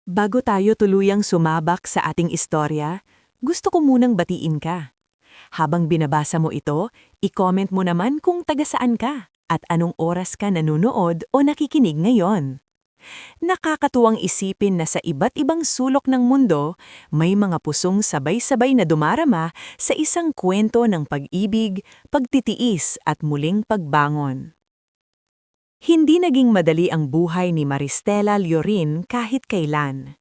Bago tayo tuluyang sumabak sa ating istorya, gusto ko munang batiin ka. Habang binabasa mo ito, i-comment mo naman kung taga saan ka at anong oras ka nanonood o nakikinig ngayon. Nakakatuwang isipin na sa iba't ibang sulok ng mundo, may mga pusong sabay-sabay na dumarama sa isang kwento ng pag-ibig, pagtitiis at muling pagbangon. Hindi naging madali ang buhay ni Maristela Llorin kahit kailan.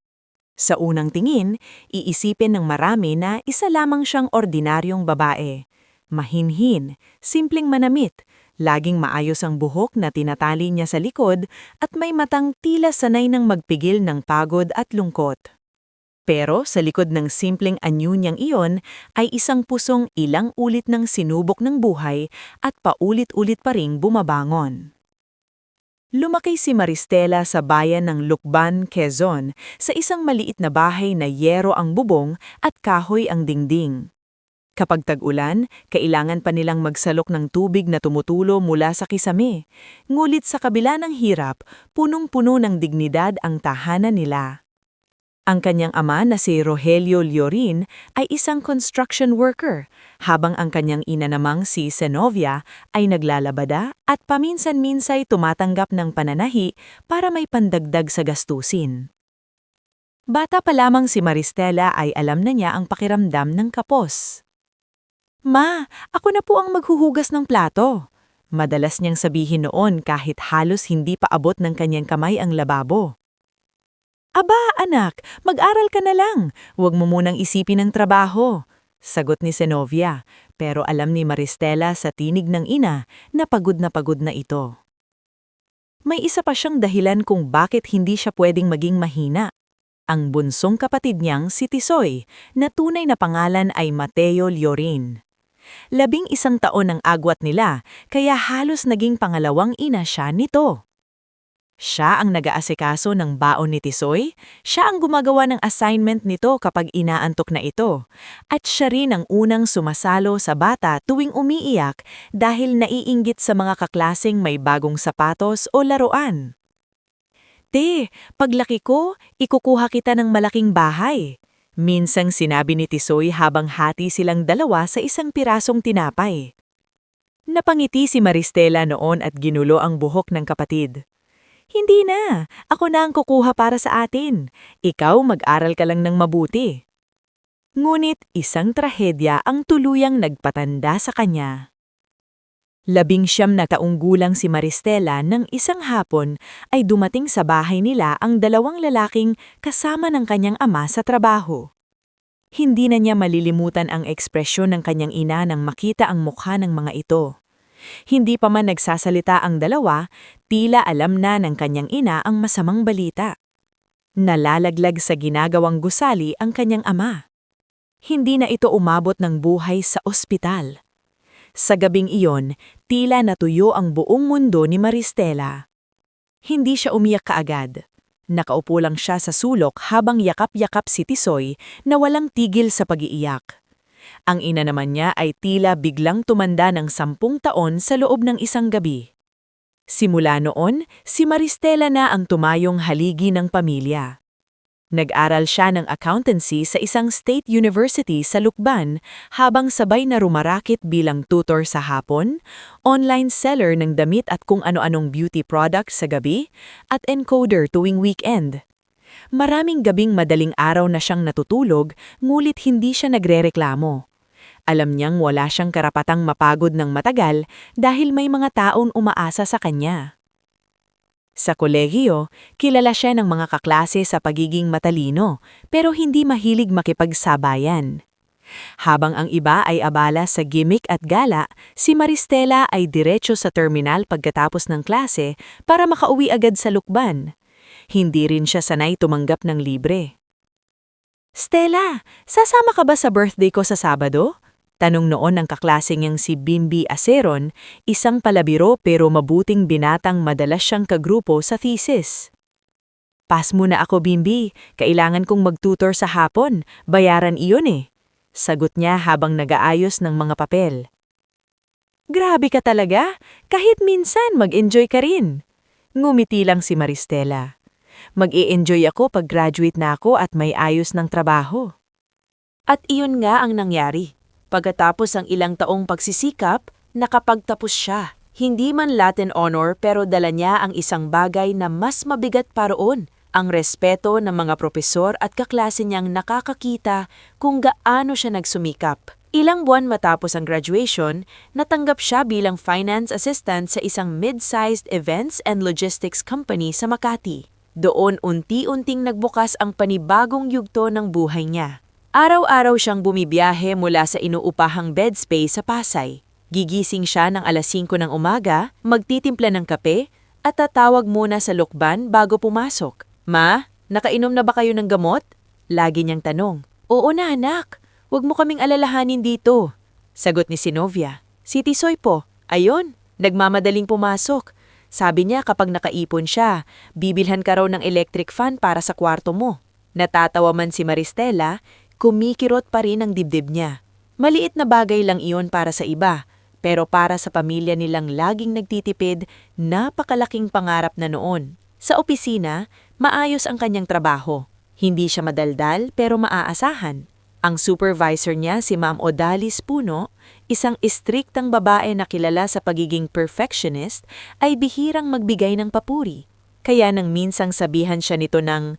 Sa unang tingin, iisipin ng marami na isa lamang siyang ordinaryong babae. Mahinhin, simpleng manamit, laging maayos ang buhok na tinatali niya sa likod at may matang tila sanay ng magpigil ng pagod at lungkot. Pero sa likod ng simpleng anyo niyang iyon ay isang pusong ilang ulit ng sinubok ng buhay at paulit-ulit pa ring bumabangon. Lumaki si Maristela sa bayan ng Lucban, Quezon, sa isang maliit na bahay na yero ang bubong at kahoy ang dingding. Kapag tag-ulan, kailangan pa nilang magsalok ng tubig na tumutulo mula sa kisame. Ngulit sa kabila ng hirap, punong-puno ng dignidad ang tahanan nila. Ang kanyang ama na si Rogelio Llorin ay isang construction worker, habang ang kanyang ina namang si Zenovia ay naglalabada at paminsan-minsay tumatanggap ng pananahi para may pandagdag sa gastusin. Bata pa lamang si Maristela ay alam na niya ang pakiramdam ng kapos. "Ma, ako na po ang maghuhugas ng plato." Madalas niyang sabihin noon kahit halos hindi pa abot ng kanyang kamay ang lababo. "Aba, anak, mag-aral ka na lang. Huwag mo munang isipin ang trabaho," sagot ni Zenovia, pero alam ni Maristela sa tinig ng ina na pagod na ito. May isa pa siyang dahilan kung bakit hindi siya pwedeng maging mahina. Ang bunsong kapatid niyang si Tisoy, na tunay na pangalan ay Mateo Llorin. 11 taon ang agwat nila, kaya halos naging pangalawang ina siya nito. Siya ang nag-aasikaso ng baon ni Tisoy, siya ang gumagawa ng assignment nito kapag inaantok na ito, at siya rin ang unang sumasalo sa bata tuwing umiiyak dahil naiinggit sa mga kaklaseng may bagong sapatos o laruan. "Te, paglaki ko, ikukuha kita ng malaking bahay." Minsang sinabi ni Tisoy habang hati silang dalawa sa isang pirasong tinapay. Napangiti si Maristela noon at ginulo ang buhok ng kapatid. "Hindi na. Ako na ang kukuha para sa atin. Ikaw mag-aral ka lang ng mabuti." Ngunit isang trahedya ang tuluyang nagpatanda sa kanya. 19 na taong gulang si Maristela nang isang hapon ay dumating sa bahay nila ang dalawang lalaking kasama ng kanyang ama sa trabaho. Hindi na niya malilimutan ang ekspresyon ng kanyang ina nang makita ang mukha ng mga ito. Hindi pa man nagsasalita ang dalawa, tila alam na ng kanyang ina ang masamang balita. Nalalaglag sa ginagawang gusali ang kanyang ama. Hindi na ito umabot ng buhay sa ospital. Sa gabing iyon, tila natuyo ang buong mundo ni Maristela. Hindi siya umiyak kaagad. Nakaupo lang siya sa sulok habang yakap-yakap si Tisoy na walang tigil sa pag-iiyak. Ang ina naman niya ay tila biglang tumanda ng 10 taon sa loob ng isang gabi. Simula noon, si Maristela na ang tumayong haligi ng pamilya. Nag-aral siya ng accountancy sa isang state university sa Lucban habang sabay na rumarakit bilang tutor sa hapon, online seller ng damit at kung ano-anong beauty products sa gabi, at encoder tuwing weekend. Maraming gabing madaling araw na siyang natutulog, ngulit hindi siya nagrereklamo. Alam niyang wala siyang karapatang mapagod ng matagal dahil may mga taong umaasa sa kanya. Sa kolehiyo, kilala siya ng mga kaklase sa pagiging matalino, pero hindi mahilig makipagsabayan. Habang ang iba ay abala sa gimmick at gala, si Maristela ay diretso sa terminal pagkatapos ng klase para makauwi agad sa Lucban. Hindi rin siya sanay tumanggap ng libre. "Stella, sasama ka ba sa birthday ko sa Sabado?" Tanong noon ng kaklase niyang si Bimbi Aceron, isang palabiro pero mabuting binatang madalas siyang kagrupo sa thesis. "Pass muna ako, Bimbi. Kailangan kong mag-tutor sa hapon. Bayaran iyon eh." Sagot niya habang nag-aayos ng mga papel. "Grabe ka talaga. Kahit minsan mag-enjoy ka rin." Ngumiti lang si Maristela. Mag-i-enjoy ako pag graduate na ako at may ayos ng trabaho. At iyon nga ang nangyari. Pagkatapos ang ilang taong pagsisikap, nakapagtapos siya. Hindi man Latin honor pero dala niya ang isang bagay na mas mabigat pa roon, ang respeto ng mga propesor at kaklase niyang nakakakita kung gaano siya nagsumikap. Ilang buwan matapos ang graduation, natanggap siya bilang finance assistant sa isang mid-sized events and logistics company sa Makati. Doon unti-unting nagbukas ang panibagong yugto ng buhay niya. Araw-araw siyang bumibiyahe mula sa inuupahang bed space sa Pasay. Gigising siya ng alas 5 ng umaga, magtitimpla ng kape, at tatawag muna sa lukban bago pumasok. Ma, nakainom na ba kayo ng gamot? Lagi niyang tanong. Oo na anak, huwag mo kaming alalahanin dito. Sagot ni Sinovia. Si Tisoy po, ayon, nagmamadaling pumasok. Sabi niya kapag nakaipon siya, bibilhan ka raw ng electric fan para sa kwarto mo. Natatawa man si Maristela, kumikirot pa rin ang dibdib niya. Maliit na bagay lang iyon para sa iba, pero para sa pamilya nilang laging nagtitipid, napakalaking pangarap na noon. Sa opisina, maayos ang kanyang trabaho. Hindi siya madaldal pero maaasahan. Ang supervisor niya si Ma'am Odalis Puno, isang istriktang babae na kilala sa pagiging perfectionist, ay bihirang magbigay ng papuri. Kaya nang minsang sabihan siya nito ng,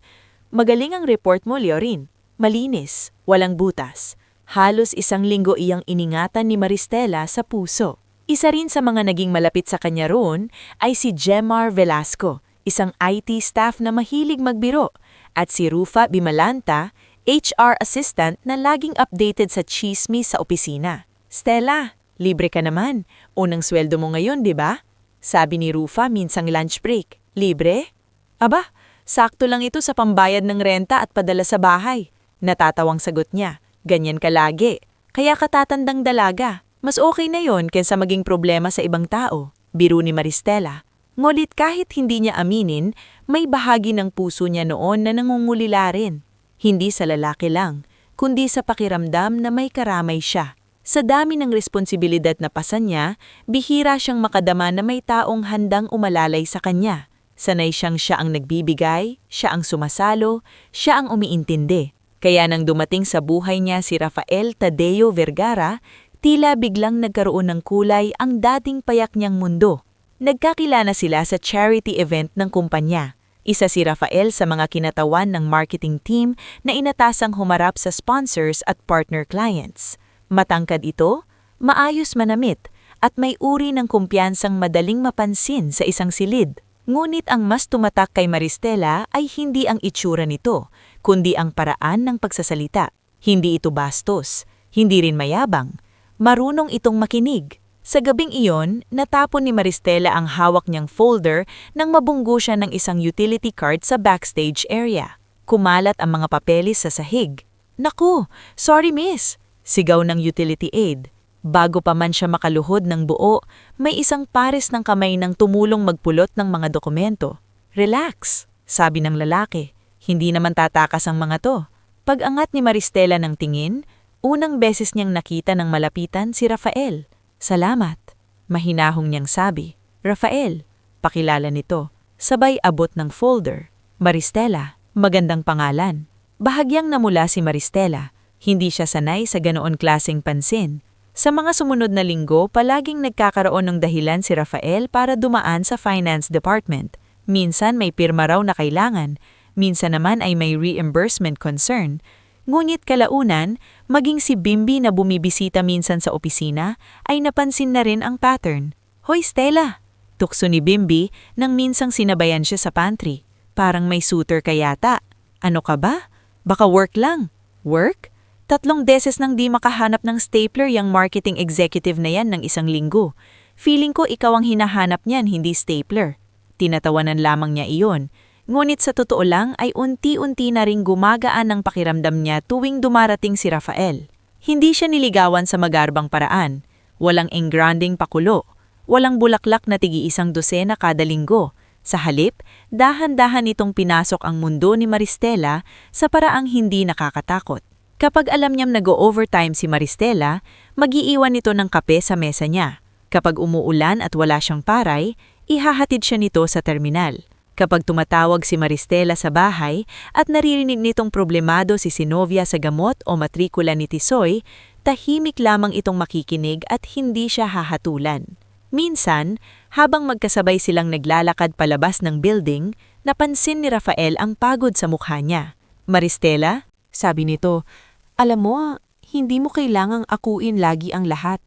"Magaling ang report mo, Leorin. Malinis, walang butas." Halos isang linggo iyang iningatan ni Maristela sa puso. Isa rin sa mga naging malapit sa kanya roon ay si Jemar Velasco, isang IT staff na mahilig magbiro, at si Rufa Bimalanta, HR assistant na laging updated sa chismis sa opisina. "Stella, libre ka naman. Unang sweldo mo ngayon, di ba?" Sabi ni Rufa minsang lunch break. "Libre? Aba, sakto lang ito sa pambayad ng renta at padala sa bahay." Natatawang sagot niya. "Ganyan ka lagi. Kaya katatandang dalaga. Mas okay na yon kaysa maging problema sa ibang tao." Biro ni Maristela. Ngulit kahit hindi niya aminin, may bahagi ng puso niya noon na nangungulila rin. Hindi sa lalaki lang, kundi sa pakiramdam na may karamay siya. Sa dami ng responsibilidad na pasan niya, bihira siyang makadama na may taong handang umalalay sa kanya. Sanay siya ang nagbibigay, siya ang sumasalo, siya ang umiintindi. Kaya nang dumating sa buhay niya si Rafael Tadeo Vergara, tila biglang nagkaroon ng kulay ang dating payak niyang mundo. Nagkakilala sila sa charity event ng kumpanya. Isa si Rafael sa mga kinatawan ng marketing team na inatasang humarap sa sponsors at partner clients. Matangkad ito, maayos manamit, at may uri ng kumpiyansang madaling mapansin sa isang silid. Ngunit ang mas tumatak kay Maristela ay hindi ang itsura nito, kundi ang paraan ng pagsasalita. Hindi ito bastos, hindi rin mayabang. Marunong itong makinig. Sa gabing iyon, natapon ni Maristela ang hawak niyang folder nang mabunggo siya ng isang utility card sa backstage area. Kumalat ang mga papeles sa sahig. "Naku, sorry miss!" Sigaw ng utility aide. Bago pa man siya makaluhod ng buo, may isang pares ng kamay nang tumulong magpulot ng mga dokumento. "Relax," sabi ng lalaki. "Hindi naman tatakas ang mga to." Pag-angat ni Maristela ng tingin, unang beses niyang nakita ng malapitan si Rafael. "Salamat," mahinahong niyang sabi. "Rafael," pakilala nito. Sabay abot ng folder. "Maristela, magandang pangalan." Bahagyang namula si Maristela. Hindi siya sanay sa ganoon klaseng pansin. Sa mga sumunod na linggo, palaging nagkakaroon ng dahilan si Rafael para dumaan sa finance department. Minsan may pirma raw na kailangan, minsan naman ay may reimbursement concern. Ngunit kalaunan, maging si Bimbi na bumibisita minsan sa opisina ay napansin na rin ang pattern. "Hoy Stella!" Tukso ni Bimbi nang minsang sinabayan siya sa pantry. "Parang may suitor ka yata. Ano ka ba? Baka work lang." "Work? 3 beses nang di makahanap ng stapler yung marketing executive na yan ng 1 linggo. Feeling ko ikaw ang hinahanap niyan, hindi stapler." Tinatawanan lamang niya iyon. Ngunit sa totoo lang ay unti-unti na ring gumagaan ang pakiramdam niya tuwing dumarating si Rafael. Hindi siya niligawan sa magarbang paraan. Walang engranding pakulo. Walang bulaklak na tig-1 kada linggo. Sa halip, dahan-dahan itong pinasok ang mundo ni Maristela sa paraang hindi nakakatakot. Kapag alam niyang nag-o-overtime si Maristela, mag-iiwan ito ng kape sa mesa niya. Kapag umuulan at wala siyang paray, ihahatid siya nito sa terminal. Kapag tumatawag si Maristela sa bahay at naririnig nitong problemado si Sinovia sa gamot o matrikula ni Tisoy, tahimik lamang itong makikinig at hindi siya hahatulan. Minsan, habang magkasabay silang naglalakad palabas ng building, napansin ni Rafael ang pagod sa mukha niya. "Maristela," sabi nito, "alam mo, hindi mo kailangang akuin lagi ang lahat."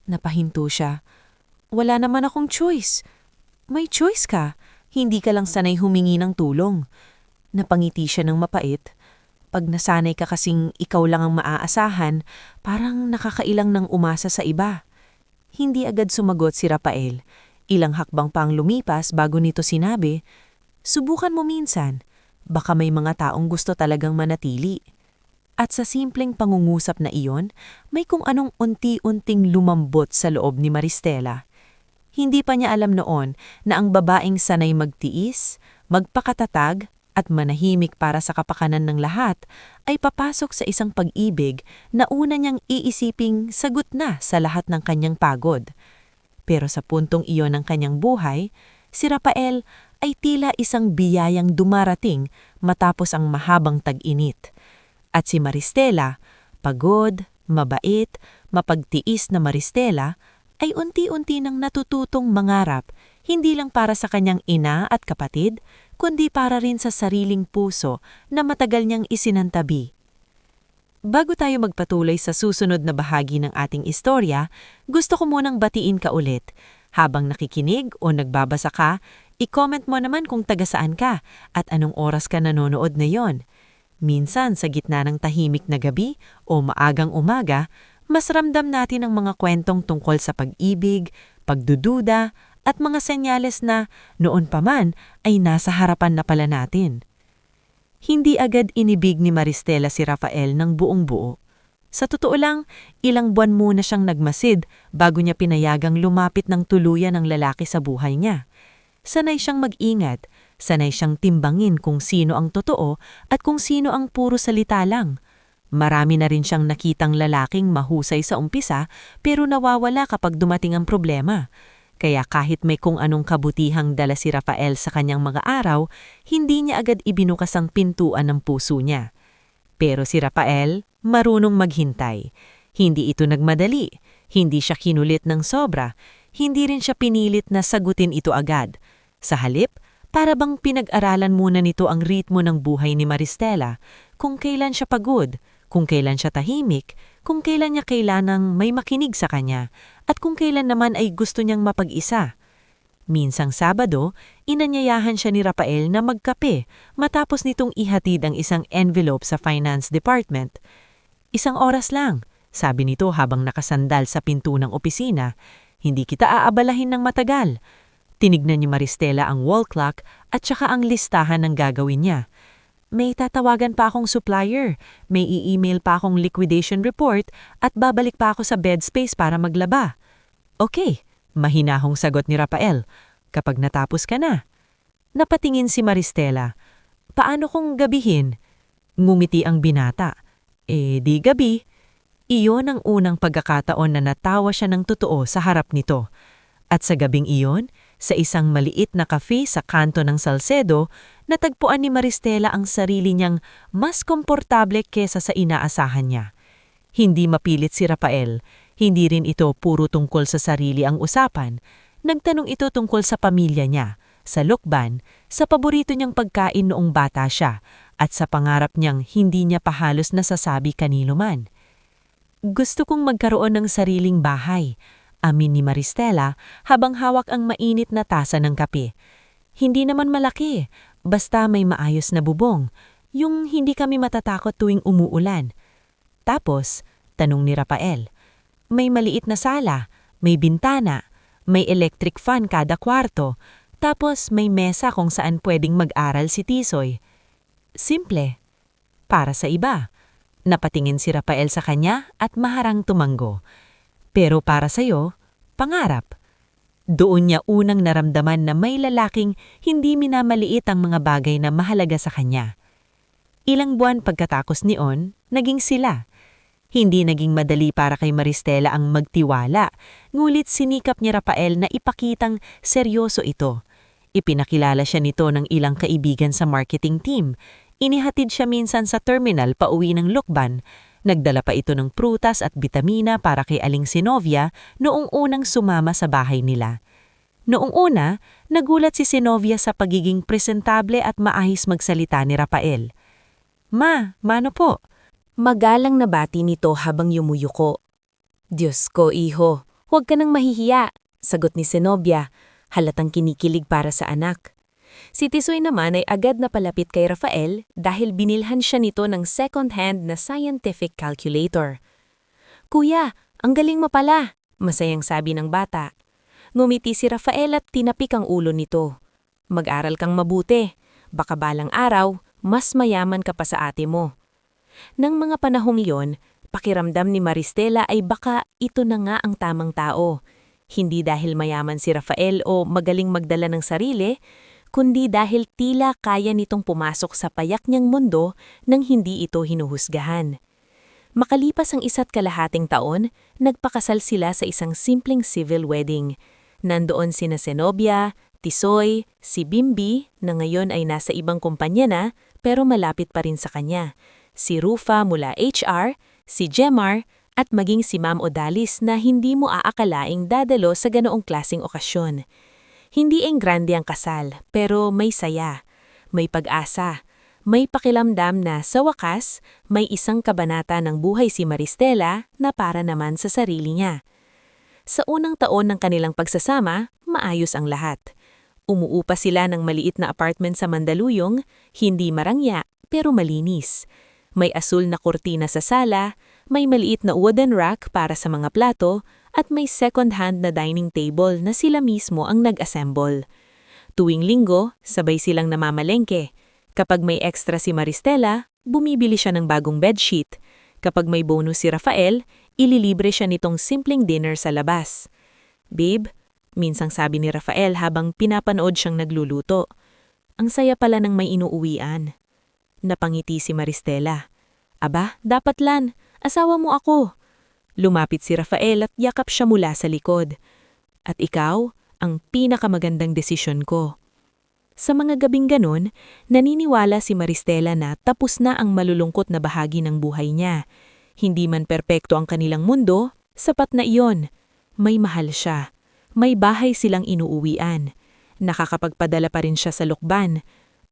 Napahinto siya. "Wala naman akong choice." "May choice ka. Hindi ka lang sanay humingi ng tulong." Napangiti siya ng mapait. "Pag nasanay ka kasing ikaw lang ang maaasahan, parang nakakailang ng umasa sa iba." Hindi agad sumagot si Rafael. Ilang hakbang pa ang lumipas bago nito sinabi, "Subukan mo minsan. Baka may mga taong gusto talagang manatili." At sa simpleng pangungusap na iyon, may kung anong unti-unting lumambot sa loob ni Maristela. Hindi pa niya alam noon na ang babaeng sanay magtiis, magpakatatag, at manahimik para sa kapakanan ng lahat ay papasok sa isang pag-ibig na una niyang iisiping sagot na sa lahat ng kanyang pagod. Pero sa puntong iyon ng kanyang buhay, si Rafael ay tila isang biyayang dumarating matapos ang mahabang tag-init. At si Maristela, pagod, mabait, mapagtiis na Maristela, ay unti-unti nang natututong mangarap, hindi lang para sa kanyang ina at kapatid, kundi para rin sa sariling puso na matagal niyang isinantabi. Bago tayo magpatuloy sa susunod na bahagi ng ating istorya, gusto ko munang batiin ka ulit. Habang nakikinig o nagbabasa ka, i-comment mo naman kung taga saan ka at anong oras ka nanonood ngayon. Minsan sa gitna ng tahimik na gabi o maagang umaga, mas ramdam natin ang mga kwentong tungkol sa pag-ibig, pagdududa, at mga senyales na noon pa man ay nasa harapan na pala natin. Hindi agad inibig ni Maristela si Rafael ng buong-buo. Sa totoo lang, ilang buwan muna siyang nagmasid bago niya pinayagang lumapit ng tuluyan ng lalaki sa buhay niya. Sanay siyang mag-ingat, sanay siyang timbangin kung sino ang totoo at kung sino ang puro salita lang. Marami na rin siyang nakitang lalaking mahusay sa umpisa pero nawawala kapag dumating ang problema. Kaya kahit may kung anong kabutihang dala si Rafael sa kanyang mga araw, hindi niya agad ibinukas ang pintuan ng puso niya. Pero si Rafael, marunong maghintay. Hindi ito nagmadali, hindi siya kinulit ng sobra, hindi rin siya pinilit na sagutin ito agad. Sa halip, para bang pinag-aralan muna nito ang ritmo ng buhay ni Maristela, kung kailan siya pagod, kung kailan siya tahimik, kung kailan niya kailanang may makinig sa kanya, at kung kailan naman ay gusto niyang mapag-isa. Minsang Sabado, inanyayahan siya ni Rafael na magkape matapos nitong ihatid ang isang envelope sa finance department. "Isang oras lang," sabi nito habang nakasandal sa pinto ng opisina. "Hindi kita aabalahin ng matagal." Tinignan ni Maristela ang wall clock at saka ang listahan ng gagawin niya. "May tatawagan pa akong supplier, may i-email pa akong liquidation report at babalik pa ako sa bed space para maglaba." "Okay," mahinahong sagot ni Rafael. "Kapag natapos ka na." Napatingin si Maristela. "Paano kung gabihin?" Ngumiti ang binata. Di gabi." Iyon ang unang pagkakataon na natawa siya ng totoo sa harap nito. At sa gabing iyon, sa isang maliit na cafe sa kanto ng Salcedo, natagpuan ni Maristela ang sarili niyang mas komportable kesa sa inaasahan niya. Hindi mapilit si Rafael, hindi rin ito puro tungkol sa sarili ang usapan. Nagtanong ito tungkol sa pamilya niya, sa lukban, sa paborito niyang pagkain noong bata siya, at sa pangarap niyang hindi niya pa halos nasasabi kanino man. "Gusto kong magkaroon ng sariling bahay," amin ni Maristela habang hawak ang mainit na tasa ng kape. "Hindi naman malaki, basta may maayos na bubong, yung hindi kami matatakot tuwing umuulan." Tapos, tanong ni Rafael, "May maliit na sala, may bintana, may electric fan kada kwarto, tapos may mesa kung saan pwedeng mag-aral si Tisoy." Simple. Para sa iba. Napatingin si Rafael sa kanya at maharang tumanggo. Pero para sa'yo, pangarap. Doon niya unang naramdaman na may lalaking hindi minamaliit ang mga bagay na mahalaga sa kanya. Ilang buwan pagkatapos niyon, naging sila. Hindi naging madali para kay Maristela ang magtiwala, ngulit sinikap ni Rafael na ipakitang seryoso ito. Ipinakilala siya nito ng ilang kaibigan sa marketing team. Inihatid siya minsan sa terminal pauwi ng Lukban. Nagdala pa ito ng prutas at bitamina para kay Aling Sinovia noong unang sumama sa bahay nila. Noong una, nagulat si Sinovia sa pagiging presentable at maahis magsalita ni Rafael. "Ma, mano po?" Magalang na bati nito habang yumuyuko. "Diyos ko, iho, huwag ka nang mahihiya," sagot ni Sinovia, halatang kinikilig para sa anak. Si Tisoy naman ay agad na palapit kay Rafael dahil binilhan siya nito ng second-hand na scientific calculator. "Kuya, ang galing mo pala," masayang sabi ng bata. Ngumiti si Rafael at tinapik ang ulo nito. "Mag-aral kang mabuti, baka balang araw, mas mayaman ka pa sa ate mo." Nang mga panahong iyon, pakiramdam ni Maristela ay baka ito na nga ang tamang tao. Hindi dahil mayaman si Rafael o magaling magdala ng sarili, kundi dahil tila kaya nitong pumasok sa payak niyang mundo nang hindi ito hinuhusgahan. Makalipas ang 1.5 taon, nagpakasal sila sa isang simpleng civil wedding. Nandoon sina Zenobia, Tisoy, si Bimbi na ngayon ay nasa ibang kumpanya na pero malapit pa rin sa kanya, si Rufa mula HR, si Jemar at maging si Ma'am Odalis na hindi mo aakalaing dadalo sa ganoong klaseng okasyon. Hindi enggrande ang kasal pero may saya, may pag-asa, may pakiramdam na sa wakas may isang kabanata ng buhay si Maristela na para naman sa sarili niya. Sa unang taon ng kanilang pagsasama, maayos ang lahat. Umuupa sila ng maliit na apartment sa Mandaluyong, hindi marangya pero malinis. May asul na kurtina sa sala, may maliit na wooden rack para sa mga plato, at may second-hand na dining table na sila mismo ang nag-assemble. Tuwing linggo, sabay silang namamalengke. Kapag may extra si Maristela, bumibili siya ng bagong bedsheet. Kapag may bonus si Rafael, ililibre siya nitong simpleng dinner sa labas. "Babe," minsang sabi ni Rafael habang pinapanood siyang nagluluto, "ang saya pala ng may inuuwian." Napangiti si Maristela. "Aba, dapat lan, asawa mo ako." Lumapit si Rafael at yakap siya mula sa likod. "At ikaw, ang pinakamagandang desisyon ko." Sa mga gabing ganon, naniniwala si Maristela na tapos na ang malulungkot na bahagi ng buhay niya. Hindi man perpekto ang kanilang mundo, sapat na iyon. May mahal siya. May bahay silang inuuwian. Nakakapagpadala pa rin siya sa Lukban.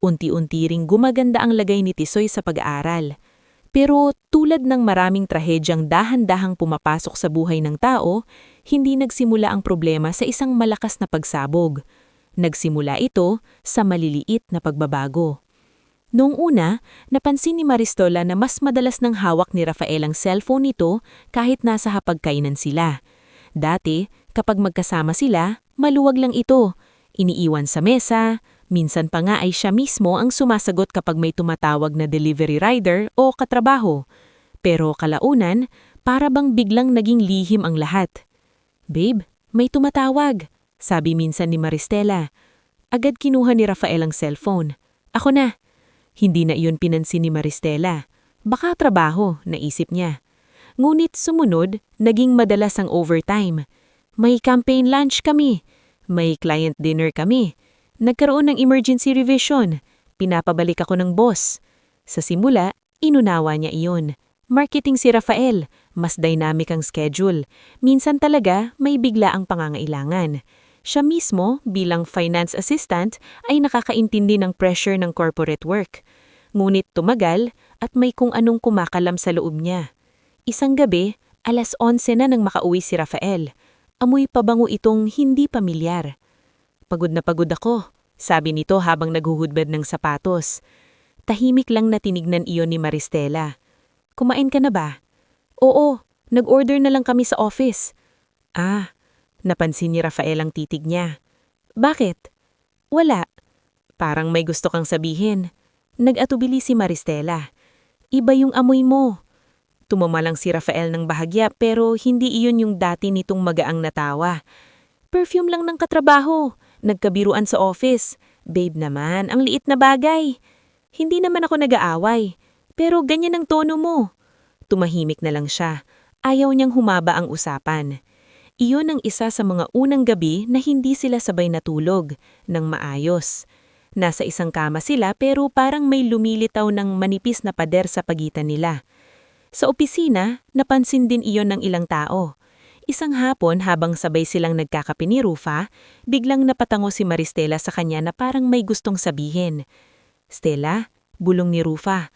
Unti-unti ring gumaganda ang lagay ni Tisoy sa pag-aaral. Pero tulad ng maraming trahedyang dahan-dahang pumapasok sa buhay ng tao, hindi nagsimula ang problema sa isang malakas na pagsabog. Nagsimula ito sa maliliit na pagbabago. Noong una, napansin ni Maristola na mas madalas nang hawak ni Rafael ang cellphone nito kahit nasa hapagkainan sila. Dati, kapag magkasama sila, maluwag lang ito. Iniiwan sa mesa, minsan pa nga ay siya mismo ang sumasagot kapag may tumatawag na delivery rider o katrabaho. Pero kalaunan, para bang biglang naging lihim ang lahat. "Babe, may tumatawag," sabi minsan ni Maristela. Agad kinuha ni Rafael ang cellphone. "Ako na." Hindi na iyon pinansin ni Maristela. Baka trabaho, naisip niya. Ngunit sumunod, naging madalas ang overtime. May campaign lunch kami. May client dinner kami. Nagkaroon ng emergency revision. Pinapabalik ako ng boss. Sa simula, inunawa niya iyon. Marketing si Rafael. Mas dynamic ang schedule. Minsan talaga may bigla ang pangangailangan. Siya mismo, bilang finance assistant, ay nakakaintindi ng pressure ng corporate work. Ngunit tumagal at may kung anong kumakalam sa loob niya. Isang gabi, 11:00 na nang makauwi si Rafael. Amoy pabango itong hindi pamilyar. "Pagod na pagod ako," sabi nito habang naghuhudbad ng sapatos. Tahimik lang na tinignan iyon ni Maristela. "Kumain ka na ba?" "Oo, nag-order na lang kami sa office." "Ah," napansin ni Rafael ang titig niya. "Bakit?" "Wala." "Parang may gusto kang sabihin." Nag-atubili si Maristela. "Iba yung amoy mo." Tumama lang si Rafael ng bahagya pero hindi iyon yung dati nitong magaang natawa. "Perfume lang ng katrabaho. Nagkabiruan sa office. Babe naman, ang liit na bagay. Hindi naman ako nag-aaway. Pero ganyan ang tono mo." Tumahimik na lang siya. Ayaw niyang humaba ang usapan. Iyon ang isa sa mga unang gabi na hindi sila sabay natulog ng maayos. Nasa isang kama sila pero parang may lumilitaw ng manipis na pader sa pagitan nila. Sa opisina, napansin din iyon ng ilang tao. Isang hapon habang sabay silang nagkakape ni Rufa, biglang napatango si Maristela sa kanya na parang may gustong sabihin. "Stella," bulong ni Rufa,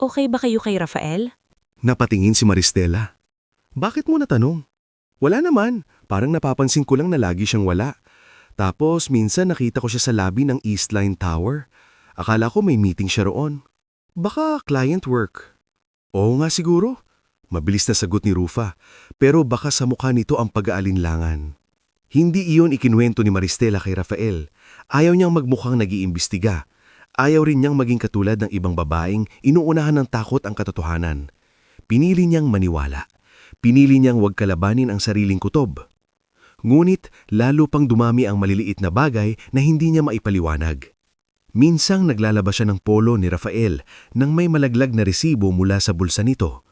"okay ba kayo kay Rafael?" Napatingin si Maristela. Bakit mo natanong? Wala naman, parang napapansin ko lang na lagi siyang wala. Tapos minsan nakita ko siya sa lobby ng Eastline Tower. Akala ko may meeting siya roon. Baka client work. Oo nga siguro. Mabilis na sagot ni Rufa, pero baka sa mukha nito ang pag-aalinlangan. Hindi iyon ikinuwento ni Maristela kay Rafael. Ayaw niyang magmukhang nag-iimbestiga. Ayaw rin niyang maging katulad ng ibang babaeng inuunahan ng takot ang katotohanan. Pinili niyang maniwala. Pinili niyang huwag kalabanin ang sariling kutob. Ngunit lalo pang dumami ang maliliit na bagay na hindi niya maipaliwanag. Minsang naglalabas siya ng polo ni Rafael nang may malaglag na resibo mula sa bulsa nito.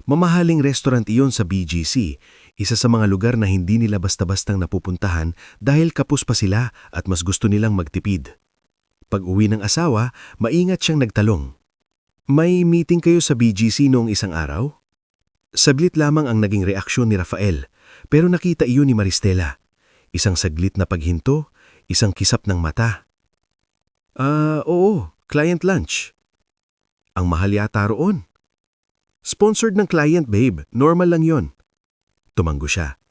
Mamahaling restaurant iyon sa BGC, isa sa mga lugar na hindi nila basta-bastang napupuntahan dahil kapos pa sila at mas gusto nilang magtipid. Pag-uwi ng asawa, maingat siyang nagtalong. "May meeting kayo sa BGC noong isang araw?" Saglit lamang ang naging reaksyon ni Rafael, pero nakita iyon ni Maristela. Isang saglit na paghinto, isang kisap ng mata. Oo, client lunch." "Ang mahal yata roon." "Sponsored ng client, babe. Normal lang yon." Tumanggo siya.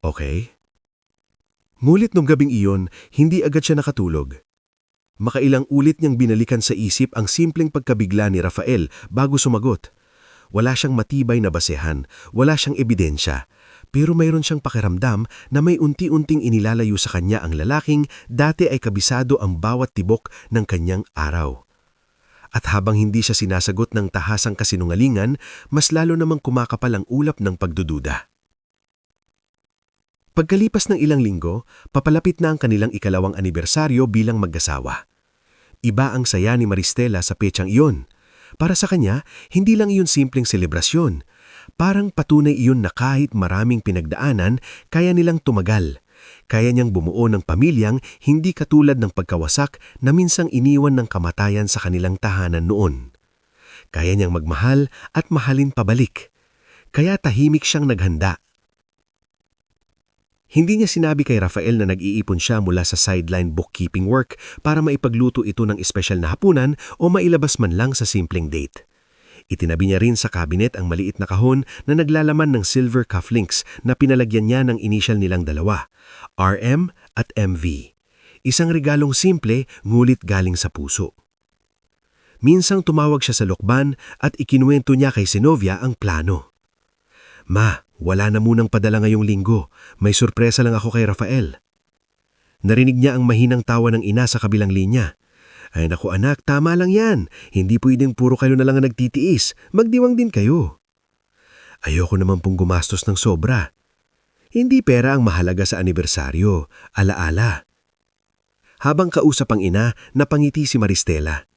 "Okay." Ngulit nung gabing iyon, hindi agad siya nakatulog. Makailang ulit niyang binalikan sa isip ang simpleng pagkabigla ni Rafael bago sumagot. Wala siyang matibay na basehan, wala siyang ebidensya, pero mayroon siyang pakiramdam na may unti-unting inilalayo sa kanya ang lalaking dati ay kabisado ang bawat tibok ng kanyang araw. At habang hindi siya sinasagot ng tahasang kasinungalingan, mas lalo namang kumakapal ang ulap ng pagdududa. Pagkalipas ng ilang linggo, papalapit na ang kanilang ikalawang anibersaryo bilang mag-asawa. Iba ang saya ni Maristela sa petsang iyon. Para sa kanya, hindi lang iyon simpleng selebrasyon. Parang patunay iyon na kahit maraming pinagdaanan, kaya nilang tumagal. Kaya niyang bumuo ng pamilyang hindi katulad ng pagkawasak na minsang iniwan ng kamatayan sa kanilang tahanan noon. Kaya niyang magmahal at mahalin pabalik. Kaya tahimik siyang naghanda. Hindi niya sinabi kay Rafael na nag-iipon siya mula sa sideline bookkeeping work para maipagluto ito ng espesyal na hapunan o mailabas man lang sa simpleng date. Itinabi niya rin sa cabinet ang maliit na kahon na naglalaman ng silver cufflinks na pinalagyan niya ng inisyal nilang dalawa, RM at MV. Isang regalong simple ngulit galing sa puso. Minsang tumawag siya sa lokban at ikinuwento niya kay Zenobia ang plano. "Ma, wala na munang padala ngayong linggo. May sorpresa lang ako kay Rafael." Narinig niya ang mahinang tawa ng ina sa kabilang linya. "Ay naku anak, tama lang yan. Hindi pwedeng puro kayo na lang ang nagtitiis. Magdiwang din kayo." "Ayoko naman pong gumastos ng sobra." "Hindi pera ang mahalaga sa anibersaryo. Alaala." Habang kausap ang ina, napangiti si Maristela.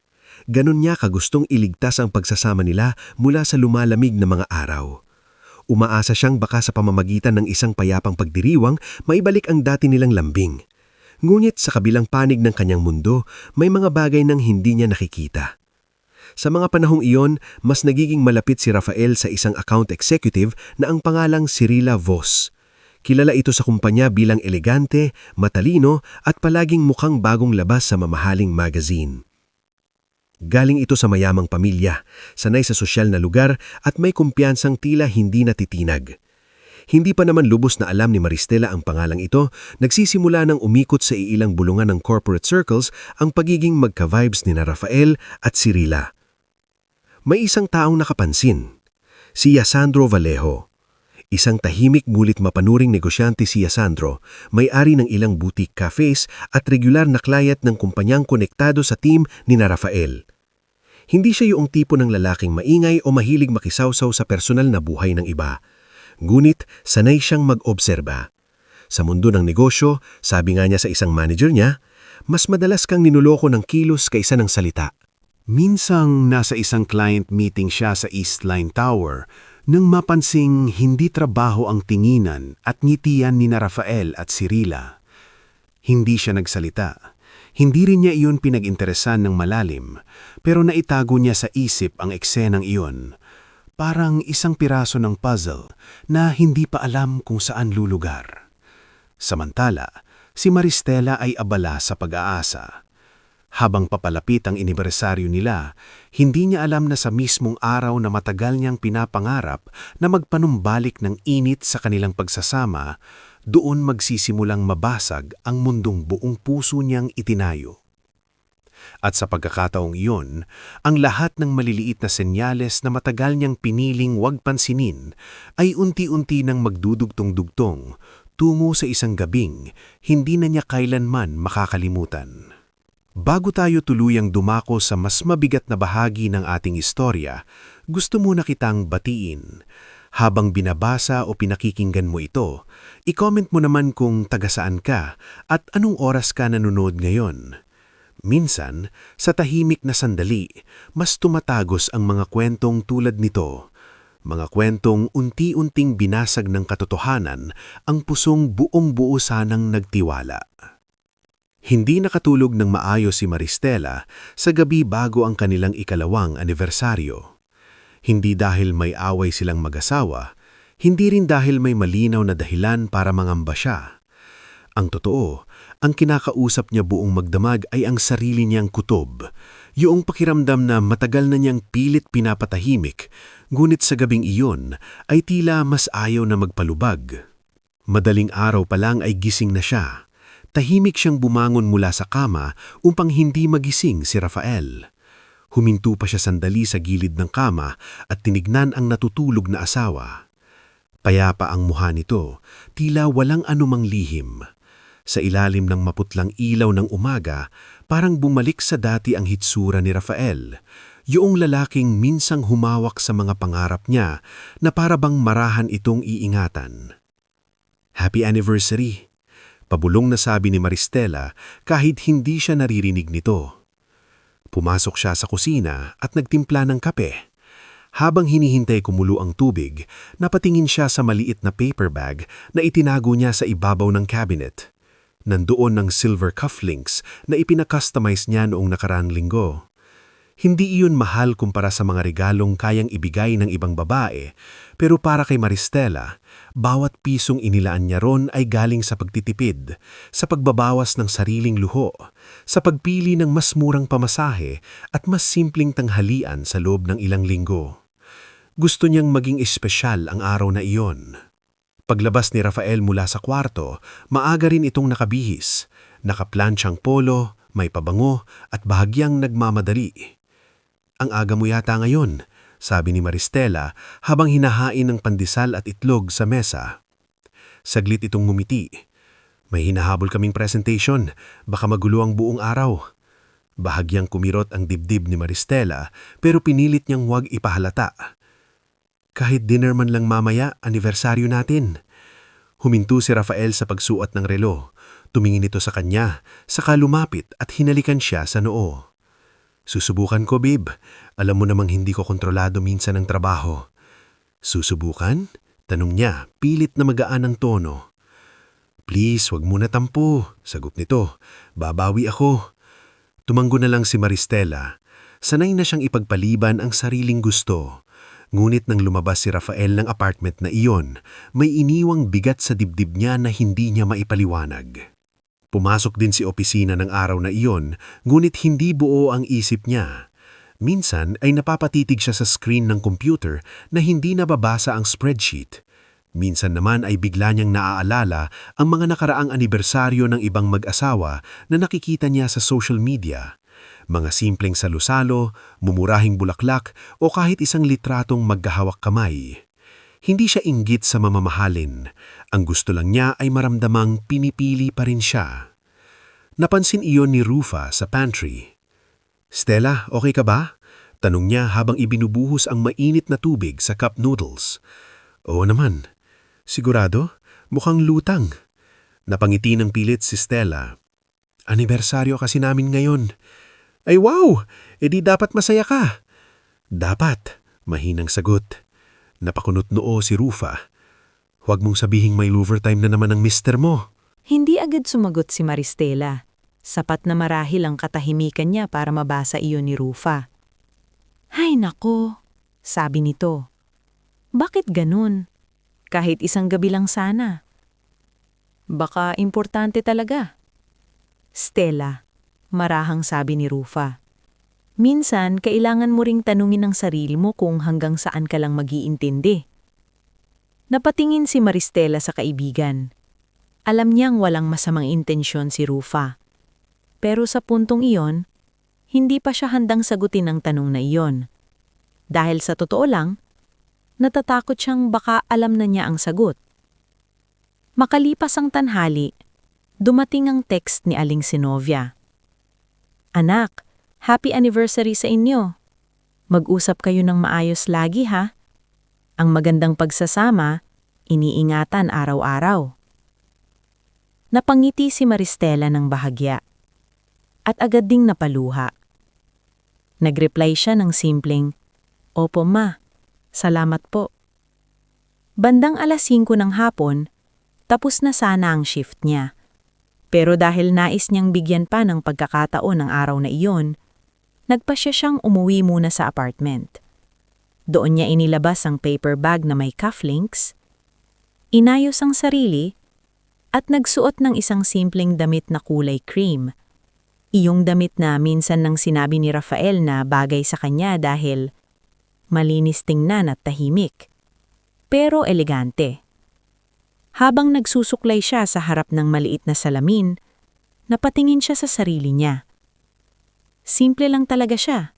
Ganun niya kagustong iligtas ang pagsasama nila mula sa lumalamig na mga araw. Umaasa siyang baka sa pamamagitan ng isang payapang pagdiriwang maibalik ang dati nilang lambing. Ngunit sa kabilang panig ng kanyang mundo, may mga bagay nang hindi niya nakikita. Sa mga panahong iyon, mas nagiging malapit si Rafael sa isang account executive na ang pangalang Cirila Vos. Kilala ito sa kumpanya bilang elegante, matalino at palaging mukhang bagong labas sa mamahaling magazine. Galing ito sa mayamang pamilya, sanay sa sosyal na lugar at may kumpiyansang tila hindi natitinag. Hindi pa naman lubos na alam ni Maristela ang pangalang ito, nagsisimula ng umikot sa iilang bulungan ng corporate circles ang pagiging magka-vibes ni na Rafael at Cirila. May isang taong nakapansin, si Yasandro Vallejo. Isang tahimik ngulit mapanuring negosyante si Yasandro, may-ari ng ilang boutique cafes at regular na client ng kumpanyang konektado sa team ni na Rafael. Hindi siya yung tipo ng lalaking maingay o mahilig makisawsaw sa personal na buhay ng iba. Ngunit sanay siyang mag-obserba. Sa mundo ng negosyo, sabi nga niya sa isang manager niya, mas madalas kang ninuloko ng kilos kaysa ng salita. Minsang nasa isang client meeting siya sa Eastline Tower Nang mapansing hindi trabaho ang tinginan at ngitian ni na Rafael at si Rila, hindi siya nagsalita. Hindi rin niya iyon pinag-interesan ng malalim, pero naitago niya sa isip ang eksenang iyon. Parang isang piraso ng puzzle na hindi pa alam kung saan lulugar. Samantala, si Maristela ay abala sa pag-aasa. Habang papalapit ang inibersaryo nila, hindi niya alam na sa mismong araw na matagal niyang pinapangarap na magpanumbalik ng init sa kanilang pagsasama, doon magsisimulang mabasag ang mundong buong puso niyang itinayo. At sa pagkakataong iyon, ang lahat ng maliliit na senyales na matagal niyang piniling wag pansinin ay unti-unti nang magdudugtong-dugtong tungo sa isang gabing hindi na niya kailanman makakalimutan. Bago tayo tuluyang dumako sa mas mabigat na bahagi ng ating istorya, gusto muna kitang batiin. Habang binabasa o pinakikinggan mo ito, i-comment mo naman kung taga-saan ka at anong oras ka nanonood ngayon. Minsan, sa tahimik na sandali, mas tumatagos ang mga kwentong tulad nito. Mga kwentong unti-unting binasag ng katotohanan, ang pusong buong-buo sanang nagtiwala. Hindi nakatulog ng maayos si Maristela sa gabi bago ang kanilang ikalawang anibersaryo. Hindi dahil may away silang mag-asawa, hindi rin dahil may malinaw na dahilan para mangamba siya. Ang totoo, ang kinakausap niya buong magdamag ay ang sarili niyang kutob, yung pakiramdam na matagal na niyang pilit pinapatahimik, ngunit sa gabing iyon ay tila mas ayaw na magpalubag. Madaling araw pa lang ay gising na siya. Tahimik siyang bumangon mula sa kama upang hindi magising si Rafael. Huminto pa siya sandali sa gilid ng kama at tinignan ang natutulog na asawa. Payapa ang mukha nito, tila walang anumang lihim. Sa ilalim ng maputlang ilaw ng umaga, parang bumalik sa dati ang hitsura ni Rafael, yung lalaking minsang humawak sa mga pangarap niya na para bang marahan itong iingatan. Happy anniversary! Pabulong na sabi ni Maristela kahit hindi siya naririnig nito. Pumasok siya sa kusina at nagtimpla ng kape. Habang hinihintay kumulo ang tubig, napatingin siya sa maliit na paper bag na itinago niya sa ibabaw ng cabinet. Nandoon ang silver cufflinks na ipinakustomize niya noong nakaraang linggo. Hindi iyon mahal kumpara sa mga regalong kayang ibigay ng ibang babae, pero para kay Maristela, bawat pisong inilaan niya ron ay galing sa pagtitipid, sa pagbabawas ng sariling luho, sa pagpili ng mas murang pamasahe at mas simpleng tanghalian sa loob ng ilang linggo. Gusto niyang maging espesyal ang araw na iyon. Paglabas ni Rafael mula sa kwarto, maaga rin itong nakabihis, nakaplansyang polo, may pabango at bahagyang nagmamadali. Ang aga mo yata ngayon, sabi ni Maristela habang hinahain ng pandesal at itlog sa mesa. Saglit itong ngumiti. May hinahabol kaming presentation, baka magulo ang buong araw. Bahagyang kumirot ang dibdib ni Maristela pero pinilit niyang huwag ipahalata. Kahit dinner man lang mamaya, anibersaryo natin. Huminto si Rafael sa pagsuot ng relo. Tumingin ito sa kanya, saka lumapit at hinalikan siya sa noo. Susubukan ko, babe. Alam mo namang hindi ko kontrolado minsan ang trabaho. Susubukan? Tanong niya, pilit na magaan ang tono. Please, wag muna tampo. Sagot nito. Babawi ako. Tumanggo na lang si Maristela. Sanay na siyang ipagpaliban ang sariling gusto. Ngunit nang lumabas si Rafael ng apartment na iyon, may iniwang bigat sa dibdib niya na hindi niya maipaliwanag. Pumasok din si opisina ng araw na iyon, ngunit hindi buo ang isip niya. Minsan ay napapatitig siya sa screen ng computer na hindi nababasa ang spreadsheet. Minsan naman ay bigla niyang naaalala ang mga nakaraang anibersaryo ng ibang mag-asawa na nakikita niya sa social media. Mga simpleng salusalo, mumurahing bulaklak o kahit isang litratong magkahawak kamay. Hindi siya inggit sa mamamahalin. Ang gusto lang niya ay maramdamang pinipili pa rin siya. Napansin iyon ni Rufa sa pantry. Stella, okay ka ba? Tanong niya habang ibinubuhos ang mainit na tubig sa cup noodles. Oo naman. Sigurado? Mukhang lutang. Napangiti ng pilit si Stella. Anibersaryo kasi namin ngayon. Ay wow! E di dapat masaya ka. Dapat, mahinang sagot. Napakunot noo si Rufa. Huwag mong sabihing may Louvre time na naman ang mister mo. Hindi agad sumagot si Maristela. Sapat na marahil ang katahimikan niya para mabasa iyon ni Rufa. Ay nako, sabi nito. Bakit ganun? Kahit isang gabi lang sana. Baka importante talaga. Stella, marahang sabi ni Rufa. Minsan, kailangan mo ring tanungin ang sarili mo kung hanggang saan ka lang mag-iintindi. Napatingin si Maristela sa kaibigan. Alam niyang walang masamang intensyon si Rufa. Pero sa puntong iyon, hindi pa siya handang sagutin ang tanong na iyon. Dahil sa totoo lang, natatakot siyang baka alam na niya ang sagot. Makalipas ang tanghali, dumating ang text ni Aling Sinovia. Anak, happy anniversary sa inyo. Mag-usap kayo ng maayos lagi ha. Ang magandang pagsasama, iniingatan araw-araw. Napangiti si Maristela ng bahagya. At agad ding napaluha. Nagreply siya ng simpleng, Opo ma, salamat po. Bandang 5:00 ng hapon, tapos na sana ang shift niya. Pero dahil nais niyang bigyan pa ng pagkakataon ng araw na iyon, nagpasya siyang umuwi muna sa apartment. Doon niya inilabas ang paper bag na may cufflinks, inayos ang sarili, at nagsuot ng isang simpleng damit na kulay cream. Iyong damit na minsan nang sinabi ni Rafael na bagay sa kanya dahil malinis tingnan at tahimik, pero elegante. Habang nagsusuklay siya sa harap ng maliit na salamin, napatingin siya sa sarili niya. Simple lang talaga siya.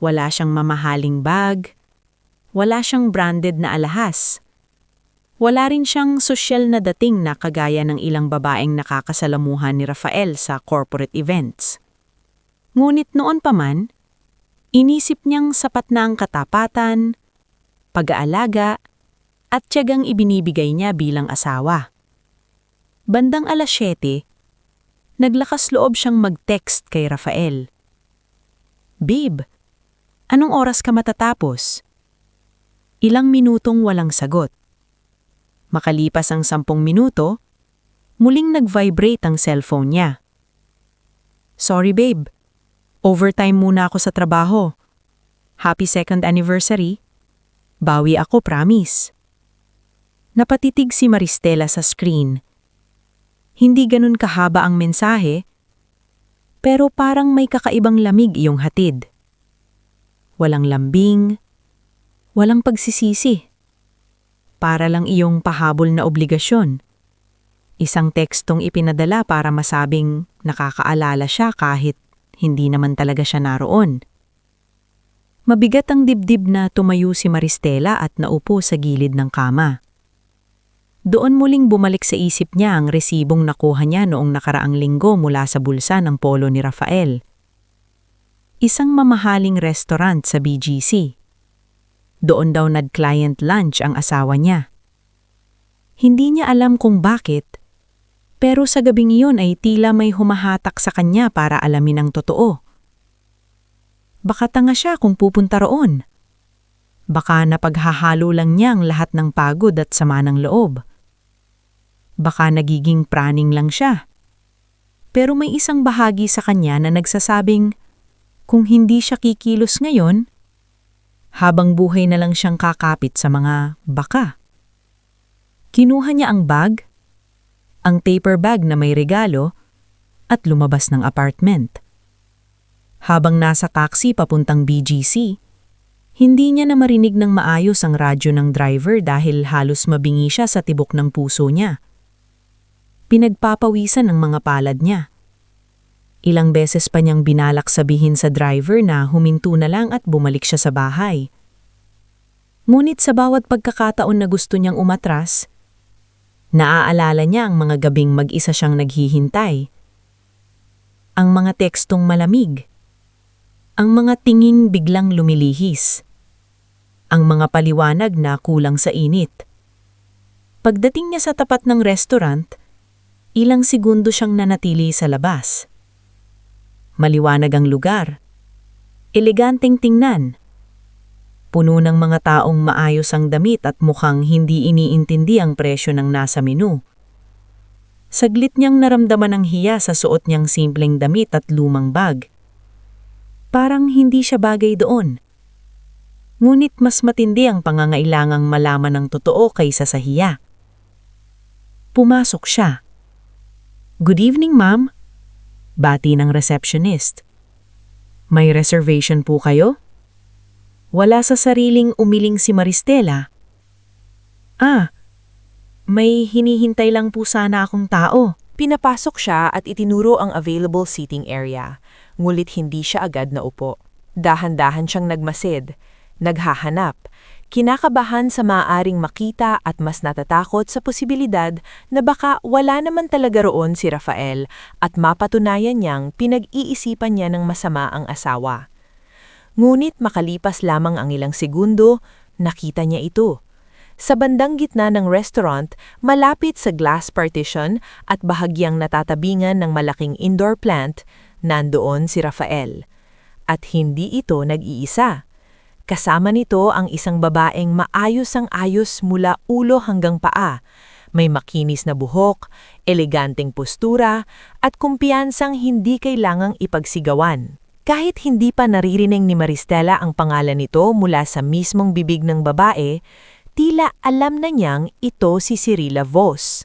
Wala siyang mamahaling bag, wala siyang branded na alahas. Wala rin siyang sosyal na dating na kagaya ng ilang babaeng nakakasalamuhan ni Rafael sa corporate events. Ngunit noon pa man, inisip niyang sapat na ang katapatan, pag-aalaga, at tiyagang ibinibigay niya bilang asawa. Bandang 7:00, naglakas loob siyang mag-text kay Rafael. Babe, anong oras ka matatapos? Ilang minutong walang sagot. Makalipas ang 10 minuto, muling nag-vibrate ang cellphone niya. Sorry babe, overtime muna ako sa trabaho. Happy 2nd anniversary. Bawi ako, promise. Napatitig si Maristela sa screen. Hindi ganun kahaba ang mensahe, pero parang may kakaibang lamig iyong hatid. Walang lambing, walang pagsisisi. Para lang iyong pahabol na obligasyon. Isang tekstong ipinadala para masabing nakakaalala siya kahit hindi naman talaga siya naroon. Mabigat ang dibdib na tumayo si Maristela at naupo sa gilid ng kama. Doon muling bumalik sa isip niya ang resibong nakuha niya noong nakaraang linggo mula sa bulsa ng polo ni Rafael. Isang mamahaling restaurant sa BGC. Doon daw nag-client lunch ang asawa niya. Hindi niya alam kung bakit, pero sa gabing iyon ay tila may humahatak sa kanya para alamin ang totoo. Baka tanga siya kung pupunta roon. Baka napaghahalo lang niya ang lahat ng pagod at sama ng loob. Baka nagiging praning lang siya. Pero may isang bahagi sa kanya na nagsasabing, kung hindi siya kikilos ngayon, habang buhay na lang siyang kakapit sa mga baka. Kinuha niya ang bag, ang paper bag na may regalo, at lumabas ng apartment. Habang nasa taxi papuntang BGC, hindi niya na marinig ng maayos ang radyo ng driver dahil halos mabingi siya sa tibok ng puso niya. Pinagpapawisan ang mga palad niya. Ilang beses pa niyang binalak sabihin sa driver na huminto na lang at bumalik siya sa bahay. Ngunit sa bawat pagkakataon na gusto niyang umatras, naaalala niya ang mga gabing mag-isa siyang naghihintay. Ang mga tekstong malamig. Ang mga tinging biglang lumilihis. Ang mga paliwanag na kulang sa init. Pagdating niya sa tapat ng restaurant, ilang segundo siyang nanatili sa labas. Maliwanag ang lugar. Eleganteng tingnan. puno ng mga taong maayos ang damit at mukhang hindi iniintindi ang presyo ng nasa menu. Saglit niyang naramdaman ang hiya sa suot niyang simpleng damit at lumang bag. Parang hindi siya bagay doon. Ngunit mas matindi ang pangangailangang malaman ng totoo kaysa sa hiya. Pumasok siya. "Good evening, ma'am." Bati ng receptionist. "May reservation po kayo?" Wala sa sariling umiling si Maristela. May hinihintay lang po sana akong tao." Pinapasok siya at itinuro ang available seating area, ngulit hindi siya agad naupo. Dahan-dahan siyang nagmasid, naghahanap, kinakabahan sa maaaring makita at mas natatakot sa posibilidad na baka wala naman talaga roon si Rafael at mapatunayan niyang pinag-iisipan niya ng masama ang asawa. Ngunit makalipas lamang ang ilang segundo, nakita niya ito. Sa bandang gitna ng restaurant, malapit sa glass partition at bahagyang natatabingan ng malaking indoor plant, nandoon si Rafael. At hindi ito nag-iisa. Kasama nito ang isang babaeng maayos ang ayos mula ulo hanggang paa. May makinis na buhok, eleganteng postura, at kumpiyansang hindi kailangang ipagsigawan. Kahit hindi pa naririnig ni Maristela ang pangalan nito mula sa mismong bibig ng babae, tila alam na niyang ito si Cirila Vos.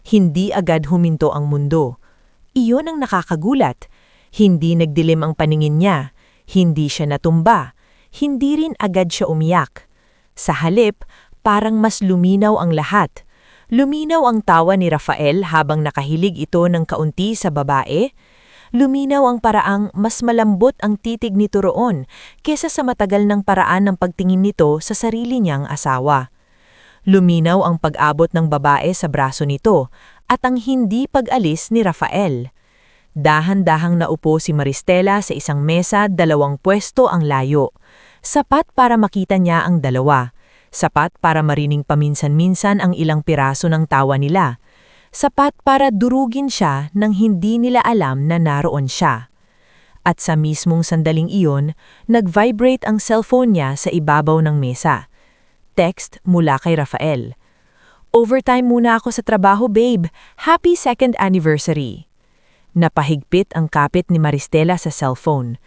Hindi agad huminto ang mundo. Iyon ang nakakagulat. Hindi nagdilim ang paningin niya. Hindi siya natumba. Hindi rin agad siya umiyak. Sa halip, parang mas luminaw ang lahat. Luminaw ang tawa ni Rafael habang nakahilig ito ng kaunti sa babae. Luminaw ang paraang mas malambot ang titig nito roon kesa sa matagal ng paraan ng pagtingin nito sa sarili niyang asawa. Luminaw ang pag-abot ng babae sa braso nito at ang hindi pag-alis ni Rafael. Dahan-dahang naupo si Maristela sa isang mesa 2 pwesto ang layo. Sapat para makita niya ang dalawa. Sapat para marining paminsan-minsan ang ilang piraso ng tawa nila. Sapat para durugin siya nang hindi nila alam na naroon siya. At sa mismong sandaling iyon, nag-vibrate ang cellphone niya sa ibabaw ng mesa. Text mula kay Rafael. "Overtime muna ako sa trabaho, babe. Happy 2nd anniversary." Napahigpit ang kapit ni Maristela sa cellphone.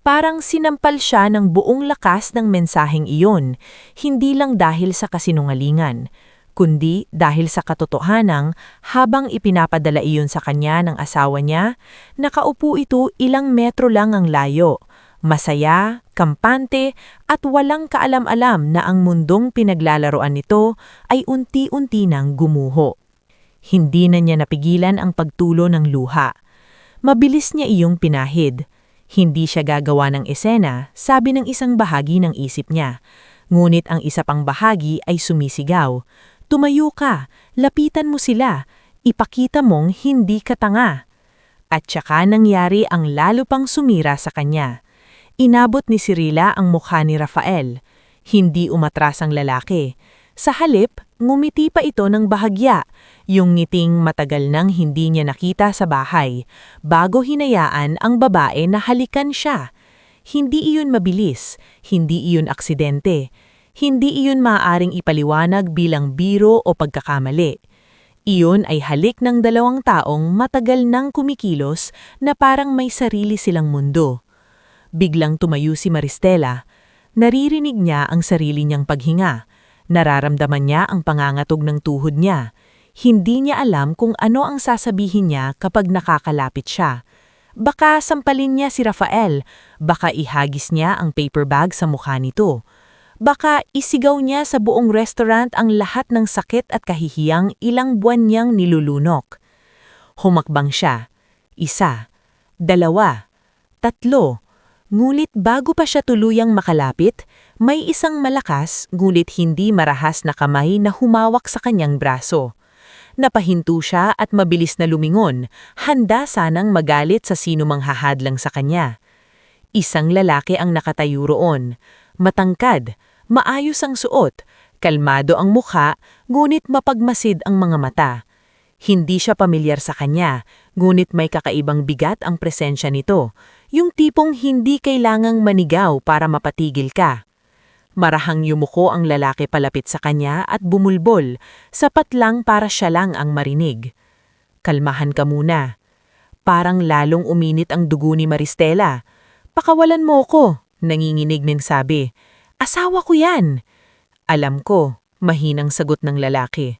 Parang sinampal siya ng buong lakas ng mensaheng iyon, hindi lang dahil sa kasinungalingan, kundi dahil sa katotohanang habang ipinapadala iyon sa kanya ng asawa niya, nakaupo ito ilang metro lang ang layo, masaya, kampante at walang kaalam-alam na ang mundong pinaglalaroan nito ay unti-unti nang gumuho. Hindi na niya napigilan ang pagtulo ng luha. Mabilis niya iyong pinahid. Hindi siya gagawa ng esena, sabi ng isang bahagi ng isip niya. Ngunit ang isa pang bahagi ay sumisigaw. "Tumayo ka, lapitan mo sila, ipakita mong hindi ka tanga." At saka nangyari ang lalo pang sumira sa kanya. Inabot ni Cirila ang mukha ni Rafael. Hindi umatras ang lalaki. Sa halip, ngumiti pa ito ng bahagya, yung ngiting matagal nang hindi niya nakita sa bahay, bago hinayaan ang babae na halikan siya. Hindi iyon mabilis, hindi iyon aksidente. Hindi iyon maaaring ipaliwanag bilang biro o pagkakamali. Iyon ay halik ng 2 taong matagal nang kumikilos na parang may sarili silang mundo. Biglang tumayo si Maristela. Naririnig niya ang sarili niyang paghinga. Nararamdaman niya ang pangangatog ng tuhod niya. Hindi niya alam kung ano ang sasabihin niya kapag nakakalapit siya. Baka sampalin niya si Rafael, baka ihagis niya ang paper bag sa mukha nito. Baka isigaw niya sa buong restaurant ang lahat ng sakit at kahihiyang ilang buwan niyang nilulunok. Humakbang siya. 1, 2, 3. Ngunit bago pa siya tuluyang makalapit, may isang malakas ngunit hindi marahas na kamay na humawak sa kanyang braso. Napahinto siya at mabilis na lumingon, handa sanang magalit sa sino mang hahadlang sa kanya. Isang lalaki ang nakatayo roon. Matangkad, maayos ang suot, kalmado ang mukha, ngunit mapagmasid ang mga mata. Hindi siya pamilyar sa kanya, ngunit may kakaibang bigat ang presensya nito. Yung tipong hindi kailangang manigaw para mapatigil ka. Marahang yumuko ang lalaki palapit sa kanya at bumulbol, sapat lang para siya lang ang marinig. Kalmahan ka muna. Parang lalong uminit ang dugo ni Maristela. Pakawalan mo ko, nanginginig ng sabi. Asawa ko yan. Alam ko, mahinang sagot ng lalaki.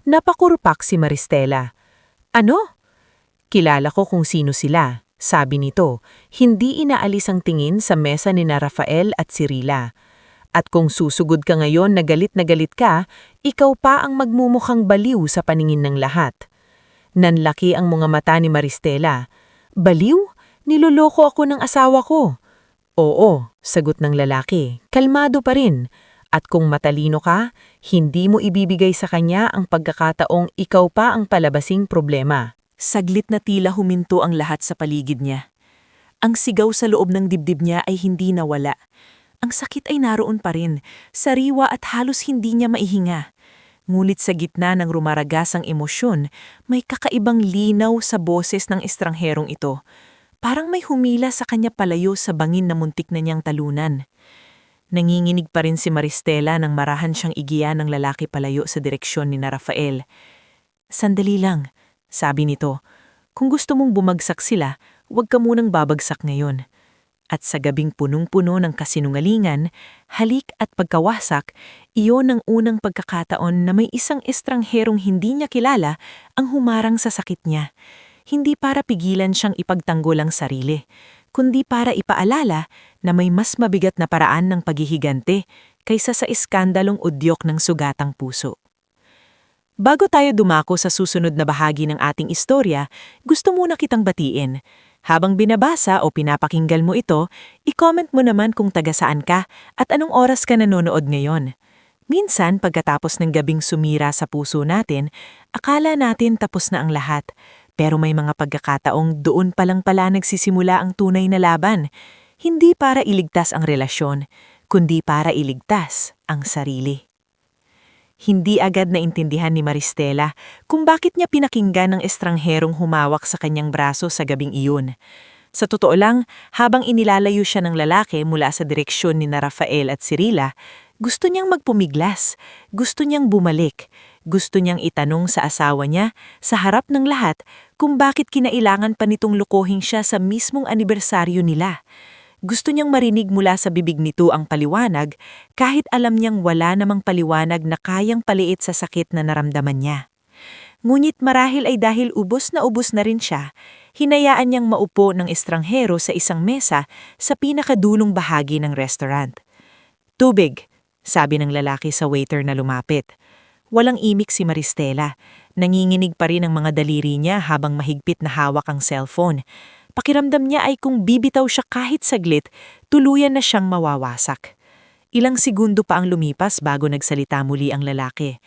Napakurpak si Maristela. Ano? Kilala ko kung sino sila, sabi nito, hindi inaalis ang tingin sa mesa ni na Rafael at Cirila. At kung susugod ka ngayon na galit ka, ikaw pa ang magmumukhang baliw sa paningin ng lahat. Nanlaki ang mga mata ni Maristela. Baliw? Niloloko ako ng asawa ko. Oo, sagot ng lalaki, kalmado pa rin. At kung matalino ka, hindi mo ibibigay sa kanya ang pagkakataong ikaw pa ang palabasing problema. Saglit na tila huminto ang lahat sa paligid niya. Ang sigaw sa loob ng dibdib niya ay hindi nawala. Ang sakit ay naroon pa rin, sariwa at halos hindi niya maihinga. Ngunit sa gitna ng rumaragasang emosyon, may kakaibang linaw sa boses ng estrangherong ito. Parang may humila sa kanya palayo sa bangin na muntik na niyang talunan. Nanginginig pa rin si Maristela nang marahan siyang igiya ng lalaki palayo sa direksyon ni na Rafael. Sandali lang, sabi nito. Kung gusto mong bumagsak sila, huwag ka munang babagsak ngayon. At sa gabing punong-puno ng kasinungalingan, halik at pagkawasak, iyon ang unang pagkakataon na may isang estrangherong hindi niya kilala ang humarang sa sakit niya. Hindi para pigilan siyang ipagtanggol ang sarili, kundi para ipaalala na may mas mabigat na paraan ng paghihigante kaysa sa iskandalong udyok ng sugatang puso. Bago tayo dumako sa susunod na bahagi ng ating istorya, gusto muna kitang batiin. Habang binabasa o pinapakinggan mo ito, i-comment mo naman kung taga saan ka at anong oras ka nanonood ngayon. Minsan, pagkatapos ng gabing sumira sa puso natin, akala natin tapos na ang lahat. Pero may mga pagkakataong doon palang pala nagsisimula ang tunay na laban. Hindi para iligtas ang relasyon, kundi para iligtas ang sarili. Hindi agad naintindihan ni Maristela kung bakit niya pinakinggan ng estrangherong humawak sa kanyang braso sa gabing iyon. Sa totoo lang, habang inilalayo siya ng lalaki mula sa direksyon ni na Rafael at Cirila, gusto niyang magpumiglas, gusto niyang bumalik, gusto niyang itanong sa asawa niya sa harap ng lahat kung bakit kinailangan pa nitong lukuhin siya sa mismong anibersaryo nila. Gusto niyang marinig mula sa bibig nito ang paliwanag kahit alam niyang wala namang paliwanag na kayang paliit sa sakit na naramdaman niya. Ngunit marahil ay dahil ubos na rin siya, hinayaan niyang maupo ng estranghero sa isang mesa sa pinakadulong bahagi ng restaurant. Tubig, sabi ng lalaki sa waiter na lumapit. Walang imik si Maristela. Nanginginig pa rin ang mga daliri niya habang mahigpit na hawak ang cellphone. Pakiramdam niya ay kung bibitaw siya kahit saglit, tuluyan na siyang mawawasak. Ilang segundo pa ang lumipas bago nagsalita muli ang lalaki.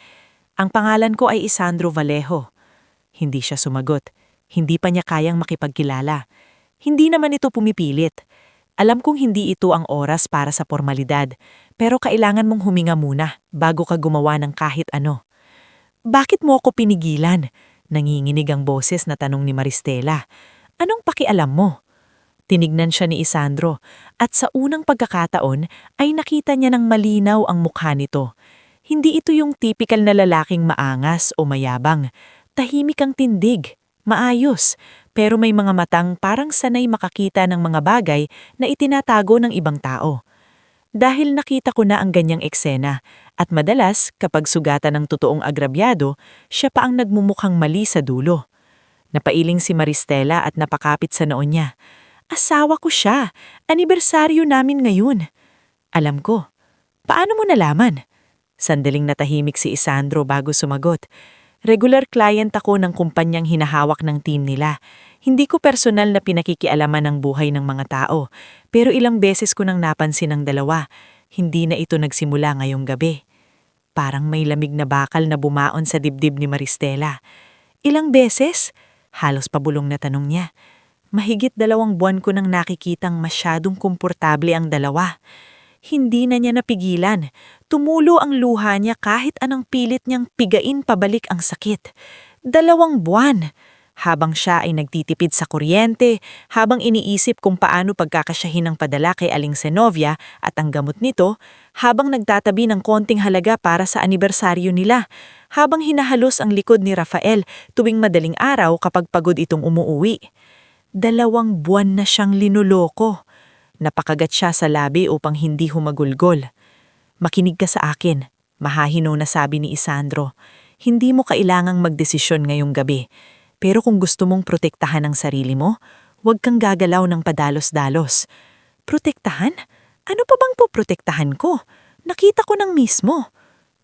Ang pangalan ko ay Isandro Vallejo. Hindi siya sumagot. Hindi pa niya kayang makipagkilala. Hindi naman ito pumipilit. Alam kong hindi ito ang oras para sa formalidad, pero kailangan mong huminga muna bago ka gumawa ng kahit ano. Bakit mo ako pinigilan? Nanginginig ang boses na tanong ni Maristela. Anong pakialam mo? Tinignan siya ni Isandro at sa unang pagkakataon ay nakita niya ng malinaw ang mukha nito. Hindi ito yung tipikal na lalaking maangas o mayabang. Tahimik ang tindig, maayos, pero may mga matang parang sanay makakita ng mga bagay na itinatago ng ibang tao. Dahil nakita ko na ang ganyang eksena at madalas kapag sugatan ng totoong agrabyado, siya pa ang nagmumukhang mali sa dulo. Napailing si Maristela at napakapit sa noon niya. Asawa ko siya. Anibersaryo namin ngayon. Alam ko. Paano mo nalaman? Sandaling natahimik si Isandro bago sumagot. Regular client ako ng kumpanyang hinahawak ng team nila. Hindi ko personal na pinakikialaman ang buhay ng mga tao. Pero ilang beses ko nang napansin ang dalawa. Hindi na ito nagsimula ngayong gabi. Parang may lamig na bakal na bumaon sa dibdib ni Maristela. Ilang beses? Halos pabulong na tanong niya. Mahigit 2 buwan ko nang nakikitang masyadong komportable ang dalawa. Hindi na niya napigilan. Tumulo ang luha niya kahit anong pilit niyang pigain pabalik ang sakit. 2 buwan. Habang siya ay nagtitipid sa kuryente, habang iniisip kung paano pagkakasyahin ang padala kay Aling Zenovia at ang gamot nito, habang nagtatabi ng konting halaga para sa anibersaryo nila, habang hinahalos ang likod ni Rafael tuwing madaling araw kapag pagod itong umuuwi. 2 buwan na siyang linuloko. Napakagat siya sa labi upang hindi humagulgol. "Makinig ka sa akin," mahahino na sabi ni Isandro. "Hindi mo kailangang magdesisyon ngayong gabi. Pero kung gusto mong protektahan ang sarili mo, huwag kang gagalaw ng padalos-dalos." "Protektahan? Ano pa bang poprotektahan ko? Nakita ko nang mismo."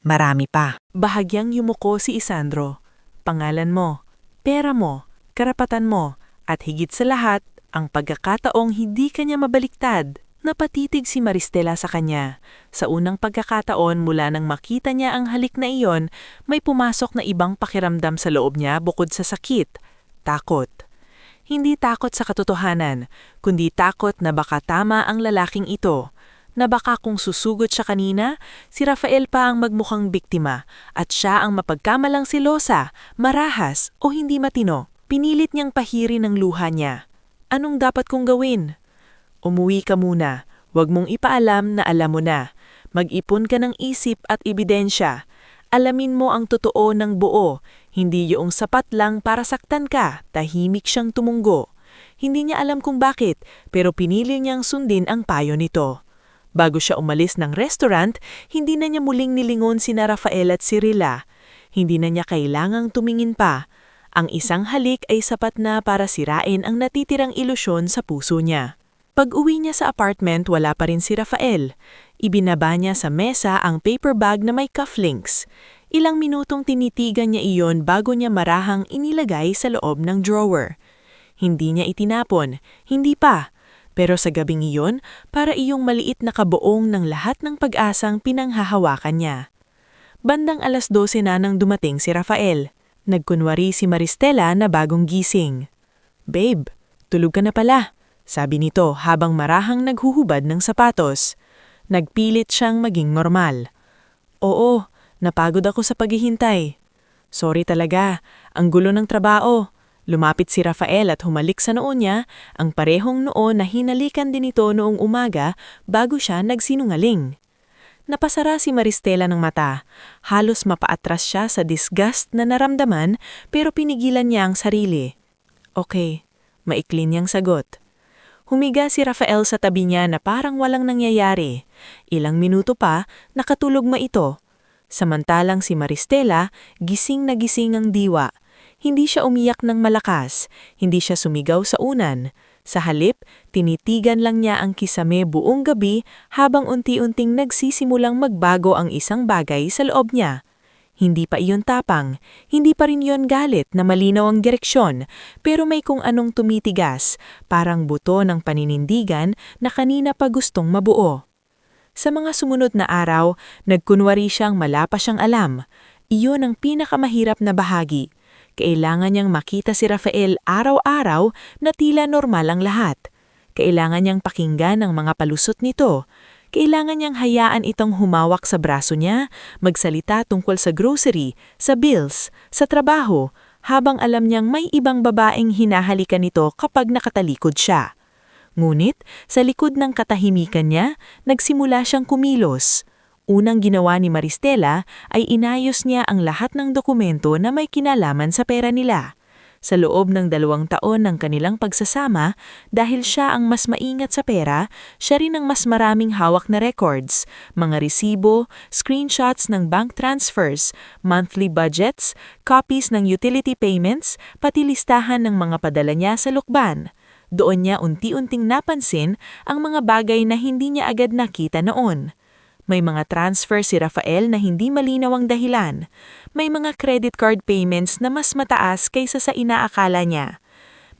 "Marami pa." Bahagyang yumuko si Isandro. "Pangalan mo, pera mo, karapatan mo, at higit sa lahat, ang pagkakataong hindi kanya mabaliktad." Napatitig si Maristela sa kanya. Sa unang pagkakataon mula nang makita niya ang halik na iyon, may pumasok na ibang pakiramdam sa loob niya bukod sa sakit. Takot. Hindi takot sa katotohanan, kundi takot na baka tama ang lalaking ito. Na baka kung susugot siya kanina, si Rafael pa ang magmukhang biktima at siya ang mapagkamalang silosa, marahas o hindi matino. Pinilit niyang pahirin ang luha niya. "Anong dapat kong gawin?" "Umuwi ka muna. Huwag mong ipaalam na alam mo na. Mag-ipon ka ng isip at ebidensya. Alamin mo ang totoo ng buo, hindi yung sapat lang para saktan ka." Tahimik siyang tumunggo. Hindi niya alam kung bakit, pero pinili niyang sundin ang payo nito. Bago siya umalis ng restaurant, hindi na niya muling nilingon sina Rafael at Cirila. Hindi na niya kailangang tumingin pa. Ang isang halik ay sapat na para sirain ang natitirang ilusyon sa puso niya. Pag-uwi niya sa apartment, wala pa rin si Rafael. Ibinaba niya sa mesa ang paper bag na may cufflinks. Ilang minutong tinitigan niya iyon bago niya marahang inilagay sa loob ng drawer. Hindi niya itinapon, hindi pa. Pero sa gabing iyon, para iyong maliit na kabuong ng lahat ng pag-asang pinanghahawakan niya. Bandang 12:00 na nang dumating si Rafael. Nagkunwari si Maristela na bagong gising. "Babe, tulog ka na pala," sabi nito habang marahang naghuhubad ng sapatos. Nagpilit siyang maging normal. "Oo, napagod ako sa paghihintay." "Sorry talaga, ang gulo ng trabaho." Lumapit si Rafael at humalik sa noo niya, ang parehong noo na hinalikan din ito noong umaga bago siya nagsinungaling. Napasara si Maristela ng mata. Halos mapaatras siya sa disgust na naramdaman pero pinigilan niya ang sarili. "Okay," maikli niyang sagot. Humiga si Rafael sa tabi niya na parang walang nangyayari. Ilang minuto pa, nakatulog ma ito. Samantalang si Maristela, gising na gising ang diwa. Hindi siya umiyak ng malakas, hindi siya sumigaw sa unan. Sa halip, tinitigan lang niya ang kisame buong gabi habang unti-unting nagsisimulang magbago ang isang bagay sa loob niya. Hindi pa iyon tapang, hindi pa rin iyon galit na malinaw ang direksyon, pero may kung anong tumitigas, parang buto ng paninindigan na kanina pa gustong mabuo. Sa mga sumunod na araw, nagkunwari siyang malapa siyang alam. Iyon ang pinakamahirap na bahagi. Kailangan niyang makita si Rafael araw-araw na tila normal ang lahat. Kailangan niyang pakinggan ang mga palusot nito. Kailangan niyang hayaan itong humawak sa braso niya, magsalita tungkol sa grocery, sa bills, sa trabaho, habang alam niyang may ibang babaeng hinahalikan nito kapag nakatalikod siya. Ngunit, sa likod ng katahimikan niya, nagsimula siyang kumilos. Unang ginawa ni Maristela ay inayos niya ang lahat ng dokumento na may kinalaman sa pera nila. Sa loob ng 2 taon ng kanilang pagsasama, dahil siya ang mas maingat sa pera, siya rin ang mas maraming hawak na records, mga resibo, screenshots ng bank transfers, monthly budgets, copies ng utility payments, pati listahan ng mga padala niya sa lukban. Doon niya unti-unting napansin ang mga bagay na hindi niya agad nakita noon. May mga transfer si Rafael na hindi malinaw ang dahilan. May mga credit card payments na mas mataas kaysa sa inaakala niya.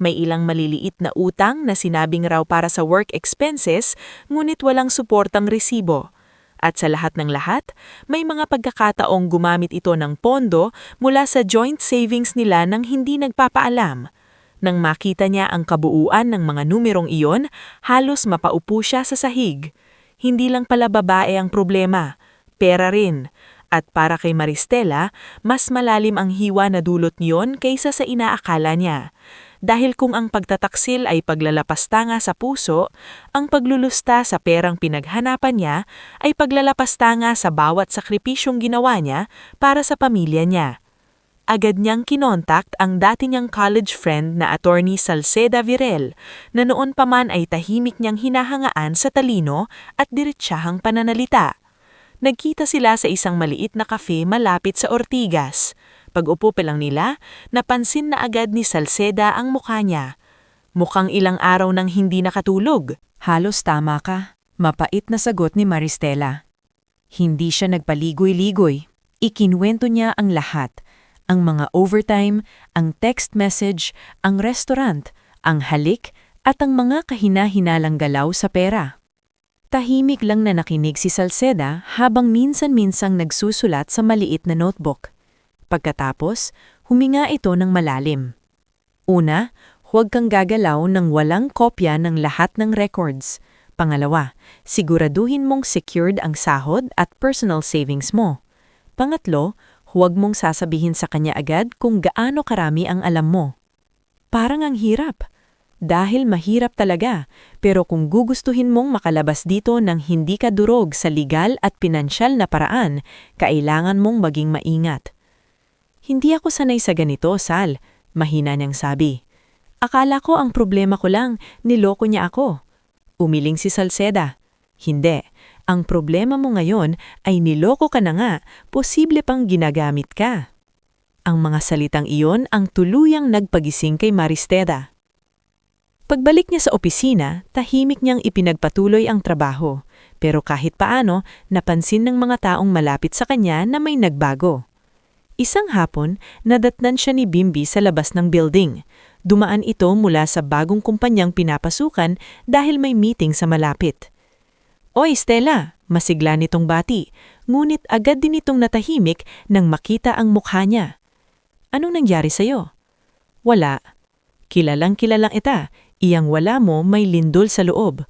May ilang maliliit na utang na sinabing raw para sa work expenses, ngunit walang suportang resibo. At sa lahat ng lahat, may mga pagkakataong gumamit ito ng pondo mula sa joint savings nila nang hindi nagpapaalam. Nang makita niya ang kabuuan ng mga numerong iyon, halos mapaupo siya sa sahig. Hindi lang pala babae ang problema, pera rin. At para kay Maristela, mas malalim ang hiwa na dulot niyon kaysa sa inaakala niya. Dahil kung ang pagtataksil ay paglalapastanga sa puso, ang paglulusta sa perang pinaghanapan niya ay paglalapastanga sa bawat sakripisyong ginawa niya para sa pamilya niya. Agad niyang kinontak ang dati niyang college friend na attorney Salceda Virel, na noon pa man ay tahimik niyang hinahangaan sa talino at diretsahang pananalita. Nagkita sila sa isang maliit na kafe malapit sa Ortigas. Pag-upo pa lang nila, napansin na agad ni Salceda ang mukha niya. Mukhang ilang araw nang hindi nakatulog. Halos tama ka. Mapait na sagot ni Maristela. Hindi siya nagpaligoy-ligoy. Ikinwento niya ang lahat. Ang mga overtime, ang text message, ang restaurant, ang halik, at ang mga kahina-hinalang galaw sa pera. Tahimik lang na nakinig si Salceda habang minsan-minsang nagsusulat sa maliit na notebook. Pagkatapos, huminga ito ng malalim. Una, huwag kang gagalaw ng walang kopya ng lahat ng records. Pangalawa, siguraduhin mong secured ang sahod at personal savings mo. Pangatlo, huwag mong sasabihin sa kanya agad kung gaano karami ang alam mo. Parang ang hirap. Dahil mahirap talaga, pero kung gugustuhin mong makalabas dito ng hindi ka durog sa legal at pinansyal na paraan, kailangan mong maging maingat. Hindi ako sanay sa ganito, Sal, mahina niyang sabi. Akala ko ang problema ko lang, niloko niya ako. Umiling si Salceda. Hindi, ang problema mo ngayon ay niloko ka na nga, posible pang ginagamit ka. Ang mga salitang iyon ang tuluyang nagpagising kay Maristela. Pagbalik niya sa opisina, tahimik niyang ipinagpatuloy ang trabaho. Pero kahit paano, napansin ng mga taong malapit sa kanya na may nagbago. Isang hapon, nadatnan siya ni Bimbi sa labas ng building. Dumaan ito mula sa bagong kumpanyang pinapasukan dahil may meeting sa malapit. Oy, Stella, masigla nitong bati, ngunit agad din itong natahimik nang makita ang mukha niya. Anong nangyari sa'yo? Wala. Kilalang-kilalang ita. Iyang wala mo may lindol sa loob.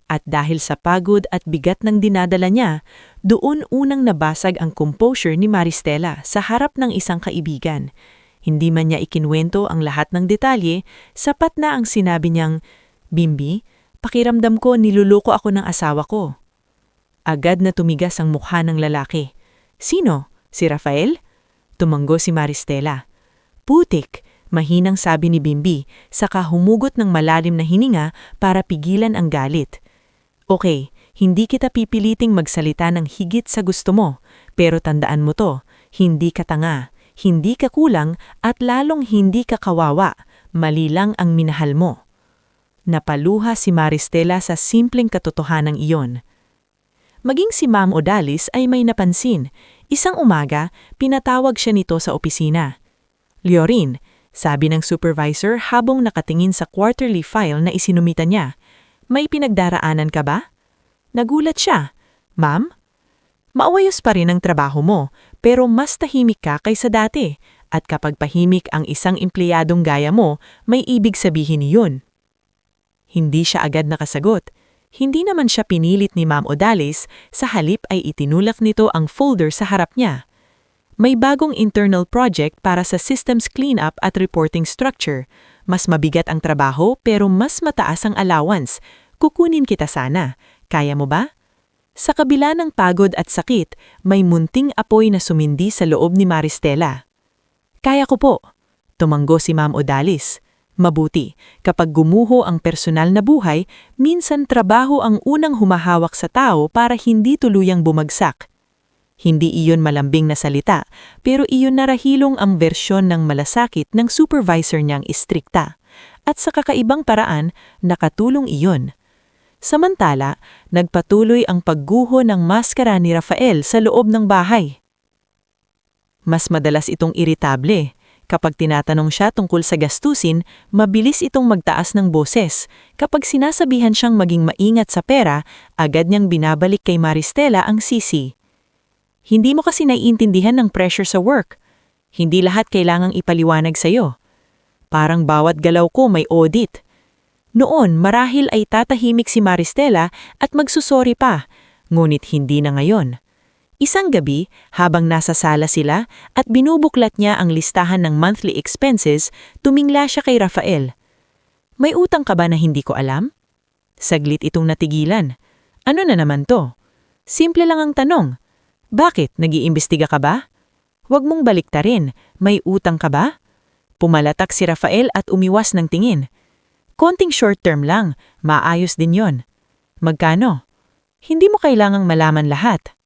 At dahil sa pagod at bigat ng dinadala niya, doon unang nabasag ang composure ni Maristela sa harap ng isang kaibigan. Hindi man niya ikinwento ang lahat ng detalye, sapat na ang sinabi niyang, Bimbi, pakiramdam ko niluloko ako ng asawa ko. Agad na tumigas ang mukha ng lalaki. Sino? Si Rafael? Tumanggo si Maristela. Putik! Mahinang sabi ni Bimbi, saka humugot ng malalim na hininga para pigilan ang galit. Okay, hindi kita pipiliting magsalita ng higit sa gusto mo, pero tandaan mo to, hindi ka tanga, hindi ka kulang at lalong hindi ka kawawa, mali lang ang minahal mo. Napaluha si Maristela sa simpleng katotohanan iyon. Maging si Ma'am Odalis ay may napansin. Isang umaga, pinatawag siya nito sa opisina. Leorin, sabi ng supervisor habang nakatingin sa quarterly file na isinumita niya, may pinagdaraanan ka ba? Nagulat siya. Ma'am? Maayos pa rin ang trabaho mo, pero mas tahimik ka kaysa dati. At kapag pahimik ang isang empleyadong gaya mo, may ibig sabihin yun. Hindi siya agad nakasagot. Hindi naman siya pinilit ni Ma'am Odalis, sa halip ay itinulak nito ang folder sa harap niya. May bagong internal project para sa systems cleanup at reporting structure. Mas mabigat ang trabaho pero mas mataas ang allowance. Kukunin kita sana. Kaya mo ba? Sa kabila ng pagod at sakit, may munting apoy na sumindi sa loob ni Maristela. Kaya ko po. Tumanggo si Ma'am Odalis. Mabuti, kapag gumuho ang personal na buhay, minsan trabaho ang unang humahawak sa tao para hindi tuluyang bumagsak. Hindi iyon malambing na salita, pero iyon narahilong ang versyon ng malasakit ng supervisor niyang istrikta. At sa kakaibang paraan, nakatulong iyon. Samantala, nagpatuloy ang pagguho ng maskara ni Rafael sa loob ng bahay. Mas madalas itong iritable. Kapag tinatanong siya tungkol sa gastusin, mabilis itong magtaas ng boses. Kapag sinasabihan siyang maging maingat sa pera, agad niyang binabalik kay Maristela ang sisi. Hindi mo kasi naiintindihan ng pressure sa work. Hindi lahat kailangang ipaliwanag sa'yo. Parang bawat galaw ko may audit. Noon, marahil ay tatahimik si Maristela at magsusori pa, ngunit hindi na ngayon. Isang gabi, habang nasa sala sila at binubuklat niya ang listahan ng monthly expenses, tumingla siya kay Rafael. May utang ka ba na hindi ko alam? Saglit itong natigilan. Ano na naman to? Simple lang ang tanong. Bakit, nag-iimbestiga ka ba? Huwag mong baliktarin, may utang ka ba? Pumalatak si Rafael at umiwas ng tingin. Konting short term lang, maayos din yon. Magkano? Hindi mo kailangang malaman lahat.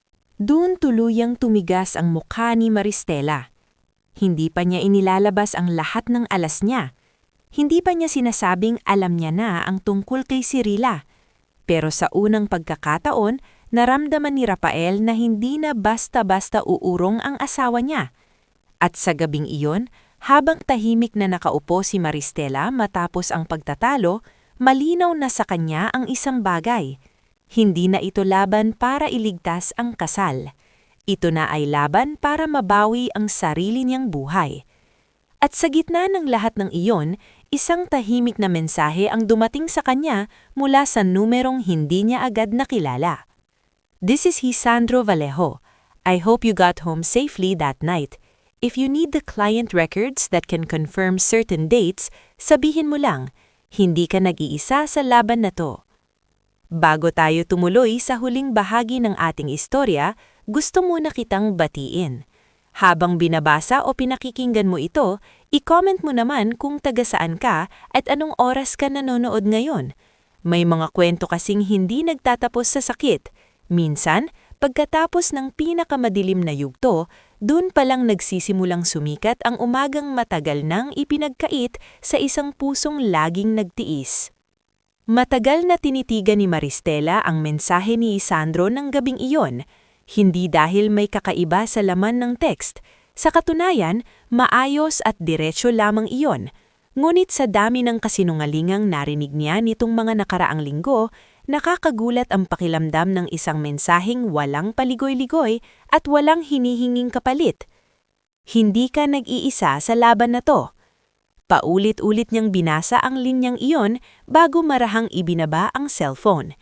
Doon tuluyang tumigas ang mukha ni Maristela. Hindi pa niya inilalabas ang lahat ng alas niya. Hindi pa niya sinasabing alam niya na ang tungkol kay Cirila. Pero sa unang pagkakataon, naramdaman ni Rafael na hindi na basta-basta uurong ang asawa niya. At sa gabing iyon, habang tahimik na nakaupo si Maristela matapos ang pagtatalo, malinaw na sa kanya ang isang bagay. Hindi na ito laban para iligtas ang kasal. Ito na ay laban para mabawi ang sarili niyang buhay. At sa gitna ng lahat ng iyon, isang tahimik na mensahe ang dumating sa kanya mula sa numerong hindi niya agad nakilala. This is Hisandro Vallejo. I hope you got home safely that night. If you need the client records that can confirm certain dates, sabihin mo lang, hindi ka nag-iisa sa laban na to. Bago tayo tumuloy sa huling bahagi ng ating istorya, gusto muna kitang batiin. Habang binabasa o pinakikinggan mo ito, i-comment mo naman kung taga saan ka at anong oras ka nanonood ngayon. May mga kwento kasing hindi nagtatapos sa sakit. Minsan, pagkatapos ng pinakamadilim na yugto, dun palang nagsisimulang sumikat ang umagang matagal nang ipinagkait sa isang pusong laging nagtiis. Matagal na tinitigan ni Maristela ang mensahe ni Isandro ng gabing iyon, hindi dahil may kakaiba sa laman ng text. Sa katunayan, maayos at diretsyo lamang iyon. Ngunit sa dami ng kasinungalingang narinig niya nitong mga nakaraang linggo, nakakagulat ang pakilamdam ng isang mensaheng walang paligoy-ligoy at walang hinihinging kapalit. Hindi ka nag-iisa sa laban na to. Paulit-ulit niyang binasa ang linyang iyon bago marahang ibinaba ang cellphone.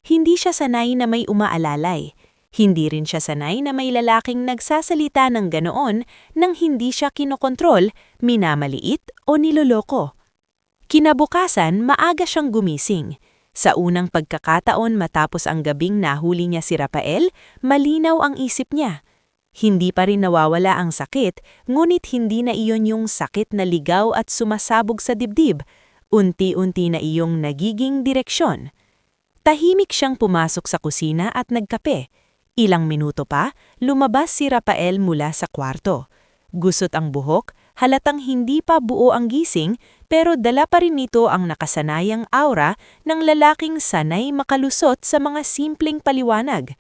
Hindi siya sanay na may umaalalay. Hindi rin siya sanay na may lalaking nagsasalita ng ganoon nang hindi siya kinokontrol, minamaliit o niloloko. Kinabukasan, maaga siyang gumising. Sa unang pagkakataon matapos ang gabing nahuli niya si Rafael, malinaw ang isip niya. Hindi pa rin nawawala ang sakit, ngunit hindi na iyon yung sakit na ligaw at sumasabog sa dibdib. Unti-unti na iyong nagiging direksyon. Tahimik siyang pumasok sa kusina at nagkape. Ilang minuto pa, lumabas si Rafael mula sa kwarto. Gusot ang buhok, halatang hindi pa buo ang gising, pero dala pa rin nito ang nakasanayang aura ng lalaking sanay makalusot sa mga simpleng paliwanag.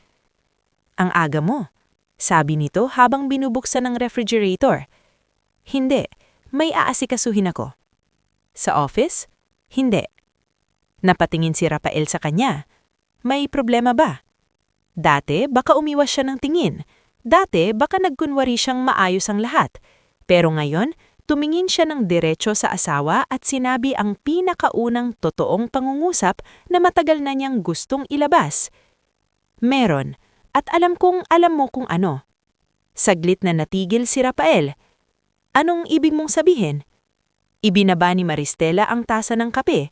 Ang aga mo, sabi nito habang binubuksan ng refrigerator. Hindi, may aasikasuhin ako. Sa office? Hindi. Napatingin si Rafael sa kanya. May problema ba? Dati, baka umiwas siya ng tingin. Dati, baka nagkunwari siyang maayos ang lahat. Pero ngayon, tumingin siya ng diretso sa asawa at sinabi ang pinakaunang totoong pangungusap na matagal na niyang gustong ilabas. Meron. At alam kong alam mo kung ano. Saglit na natigil si Rafael. Anong ibig mong sabihin? Ibinaba ni Maristela ang tasa ng kape.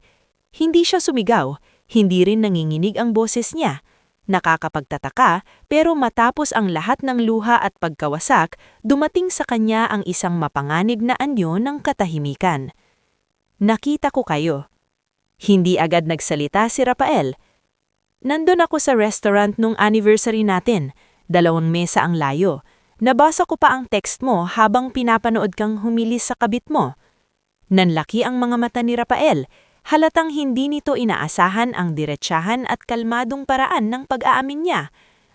Hindi siya sumigaw, hindi rin nanginginig ang boses niya. Nakakapagtataka, pero matapos ang lahat ng luha at pagkawasak, dumating sa kanya ang isang mapanganib na anyo ng katahimikan. Nakita ko kayo. Hindi agad nagsalita si Rafael. Nandun ako sa restaurant nung anniversary natin. 2 mesa ang layo. Nabasa ko pa ang text mo habang pinapanood kang humilis sa kabit mo. Nanlaki ang mga mata ni Rafael. Halatang hindi nito inaasahan ang diretsahan at kalmadong paraan ng pag-aamin niya.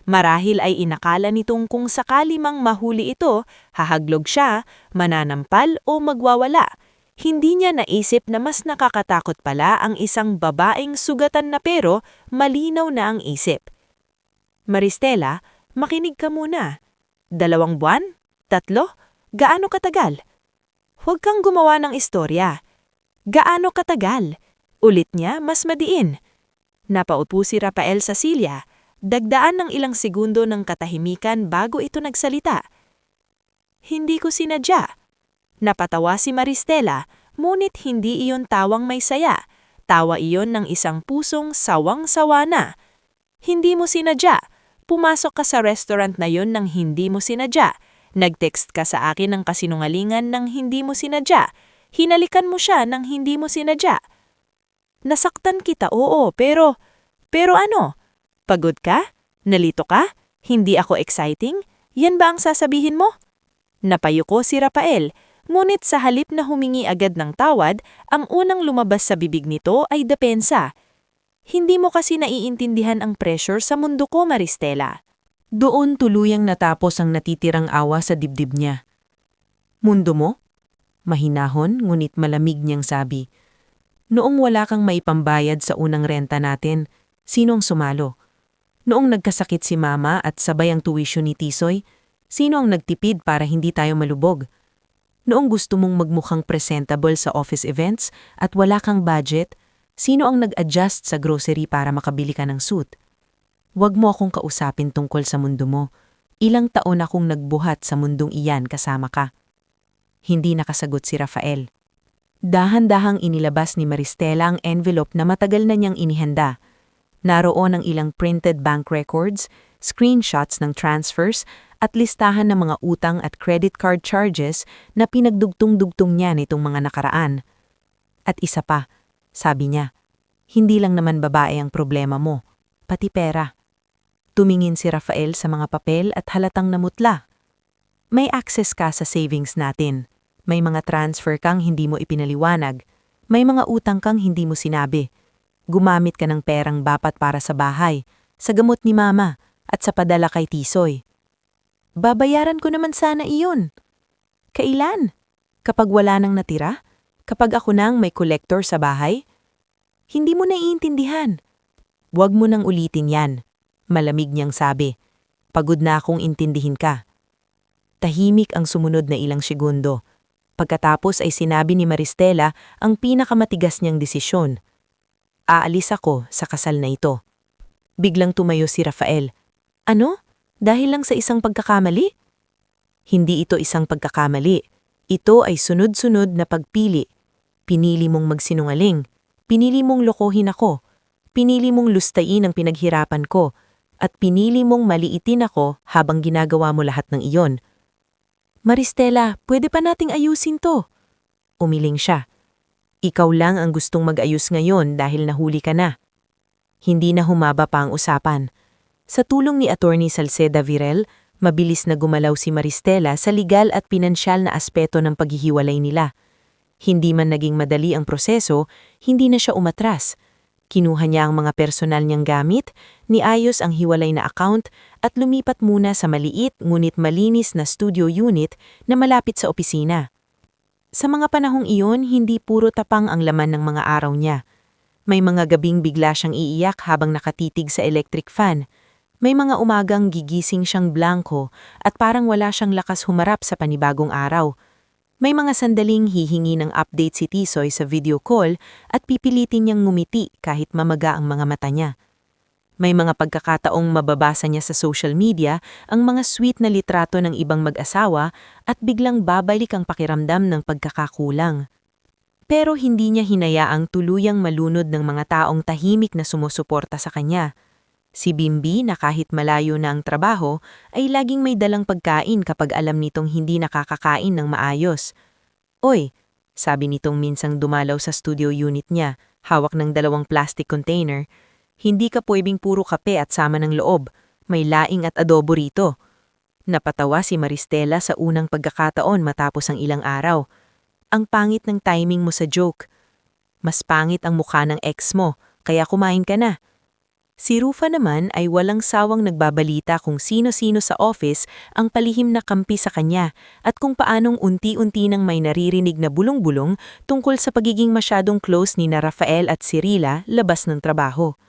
Marahil ay inakala nitong kung sakali mang mahuli ito, hahaglog siya, mananampal o magwawala. Hindi niya naisip na mas nakakatakot pala ang isang babaeng sugatan na pero malinaw na ang isip. Maristela, makinig ka muna. 2 buwan? 3? Gaano katagal? Huwag kang gumawa ng istorya. Gaano katagal? Ulit niya, mas madiin. Napaupo si Rafael sa silya. Dagdaan ng ilang segundo ng katahimikan bago ito nagsalita. Hindi ko sinadya. Napatawa si Maristela, ngunit hindi iyon tawang may saya. Tawa iyon ng isang pusong sawang-sawa na. Hindi mo sinadya. Pumasok ka sa restaurant na yon nang hindi mo sinadya. Nag-text ka sa akin ng kasinungalingan nang hindi mo sinadya. Hinalikan mo siya nang hindi mo sinadya. Nasaktan kita, oo, pero ano? Pagod ka? Nalito ka? Hindi ako exciting? Yan ba ang sasabihin mo? Napayuko si Rafael, ngunit sa halip na humingi agad ng tawad, ang unang lumabas sa bibig nito ay depensa. Hindi mo kasi naiintindihan ang pressure sa mundo ko, Maristela. Doon tuluyang natapos ang natitirang awa sa dibdib niya. Mundo mo? Mahinahon ngunit malamig niyang sabi. Noong wala kang maipambayad sa unang renta natin, sino ang sumalo? Noong nagkasakit si Mama at sabay ang tuition ni Tisoy, sino ang nagtipid para hindi tayo malubog? Noong gusto mong magmukhang presentable sa office events at wala kang budget, sino ang nag-adjust sa grocery para makabili ka ng suit? Huwag mo akong kausapin tungkol sa mundo mo. Ilang taon akong nagbuhat sa mundong iyan kasama ka. Hindi nakasagot si Rafael. Dahan-dahang inilabas ni Maristela ang envelope na matagal na niyang inihanda. Naroon ang ilang printed bank records, screenshots ng transfers at listahan ng mga utang at credit card charges na pinagdugtong-dugtong niya nitong mga nakaraan. At isa pa, sabi niya, hindi lang naman babae ang problema mo, pati pera. Tumingin si Rafael sa mga papel at halatang namutla. May access ka sa savings natin. May mga transfer kang hindi mo ipinaliwanag. May mga utang kang hindi mo sinabi. Gumamit ka ng perang bapat para sa bahay, sa gamot ni Mama, at sa padala kay Tisoy. Babayaran ko naman sana iyon. Kailan? Kapag wala nang natira? Kapag ako nang may collector sa bahay? Hindi mo naiintindihan. Huwag mo nang ulitin yan. Malamig niyang sabi. Pagod na akong intindihin ka. Tahimik ang sumunod na ilang segundo. Pagkatapos ay sinabi ni Maristela ang pinakamatigas niyang desisyon. Aalis ako sa kasal na ito. Biglang tumayo si Rafael. Ano? Dahil lang sa isang pagkakamali? Hindi ito isang pagkakamali. Ito ay sunod-sunod na pagpili. Pinili mong magsinungaling. Pinili mong lokohin ako. Pinili mong lustayin ang pinaghirapan ko. At pinili mong maliitin ako habang ginagawa mo lahat ng iyon. Maristela, pwede pa nating ayusin to. Umiling siya. Ikaw lang ang gustong mag-ayos ngayon dahil nahuli ka na. Hindi na humaba pa ang usapan. Sa tulong ni Attorney Salceda Virel, mabilis na gumalaw si Maristela sa legal at pinansyal na aspeto ng paghihiwalay nila. Hindi man naging madali ang proseso, hindi na siya umatras. Kinuha niya ang mga personal niyang gamit, niayos ang hiwalay na account at lumipat muna sa maliit ngunit malinis na studio unit na malapit sa opisina. Sa mga panahong iyon, hindi puro tapang ang laman ng mga araw niya. May mga gabing bigla siyang iiyak habang nakatitig sa electric fan. May mga umagang gigising siyang blanko at parang wala siyang lakas humarap sa panibagong araw. May mga sandaling hihingi ng update si Tisoy sa video call at pipilitin niyang ngumiti kahit mamaga ang mga mata niya. May mga pagkakataong mababasa niya sa social media ang mga sweet na litrato ng ibang mag-asawa at biglang babalik ang pakiramdam ng pagkakakulang. Pero hindi niya hinayaang tuluyang malunod ng mga taong tahimik na sumusuporta sa kanya. Si Bimbi na kahit malayo na ang trabaho ay laging may dalang pagkain kapag alam nitong hindi nakakakain ng maayos. Oy, sabi nitong minsang dumalaw sa studio unit niya, hawak ng 2 plastic container, hindi ka pwedeng puro kape at sama ng loob, may laing at adobo rito. Napatawa si Maristela sa unang pagkakataon matapos ang ilang araw. Ang pangit ng timing mo sa joke. Mas pangit ang mukha ng ex mo, kaya kumain ka na. Si Rufa naman ay walang sawang nagbabalita kung sino-sino sa office ang palihim na kampi sa kanya at kung paanong unti-unti nang may naririnig na bulong-bulong tungkol sa pagiging masyadong close ni na Rafael at Cirila labas ng trabaho.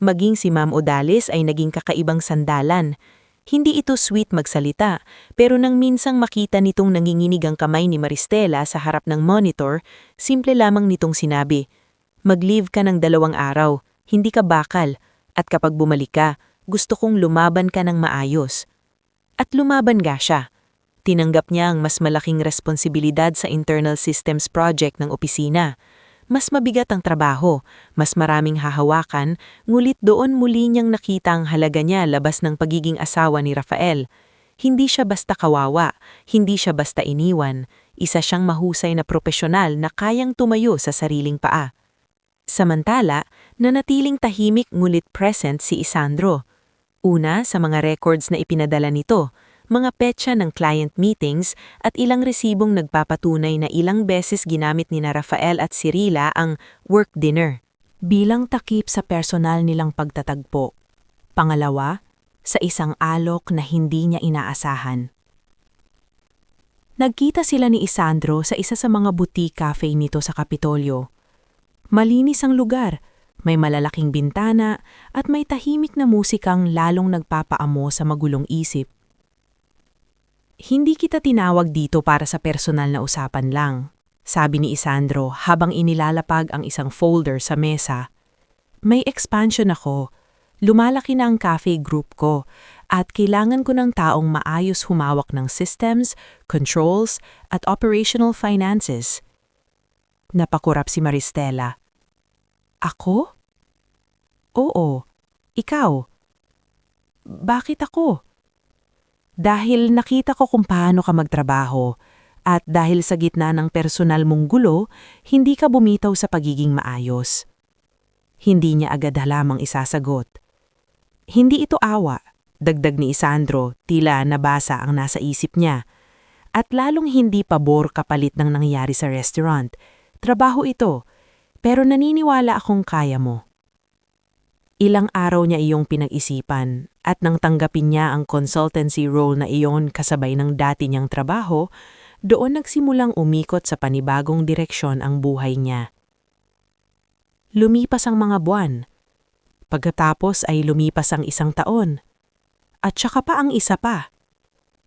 Maging si Ma'am Odales ay naging kakaibang sandalan. Hindi ito sweet magsalita, pero nang minsang makita nitong nanginginig ang kamay ni Maristela sa harap ng monitor, simple lamang nitong sinabi, "Mag-leave ka ng 2 araw. Hindi ka bakal, at kapag bumalik ka, Gusto kong lumaban ka ng maayos. At lumaban nga siya. Tinanggap niya ang mas malaking responsibilidad sa internal systems project ng opisina. Mas mabigat ang trabaho, mas maraming hahawakan, ngulit doon muli niyang nakita ang halaga niya labas ng pagiging asawa ni Rafael. Hindi siya basta kawawa, hindi siya basta iniwan. Isa siyang mahusay na propesyonal na kayang tumayo sa sariling paa. Samantala, nanatiling tahimik ngulit present si Isandro. Una sa mga records na ipinadala nito, mga petsa ng client meetings at ilang resibong nagpapatunay na ilang beses ginamit ni Rafael at Cirila ang work dinner bilang takip sa personal nilang pagtatagpo. Pangalawa, sa isang alok na hindi niya inaasahan. Nagkita sila ni Isandro sa isa sa mga boutique cafe nito sa Kapitolyo. Malinis ang lugar, may malalaking bintana at may tahimik na musikang lalong nagpapaamo sa magulong isip. Hindi kita tinawag dito para sa personal na usapan lang, sabi ni Isandro habang inilalapag ang isang folder sa mesa. May expansion ako, lumalaki na ang cafe group ko at kailangan ko ng taong maayos humawak ng systems, controls at operational finances. Napakurap si Maristela. Ako? Oo, ikaw. Bakit ako? Dahil nakita ko kung paano ka magtrabaho at dahil sa gitna ng personal mong gulo, hindi ka bumitaw sa pagiging maayos. Hindi niya agad halamang isasagot. Hindi ito awa, dagdag ni Isandro, tila nabasa ang nasa isip niya. At lalong hindi pabor kapalit ng nangyari sa restaurant. Trabaho ito, pero naniniwala akong kaya mo. Ilang araw niya iyong pinag-isipan at nang tanggapin niya ang consultancy role na iyon kasabay ng dati niyang trabaho, doon nagsimulang umikot sa panibagong direksyon ang buhay niya. Lumipas ang mga buwan. Pagkatapos ay lumipas ang 1 taon. At saka pa ang isa pa.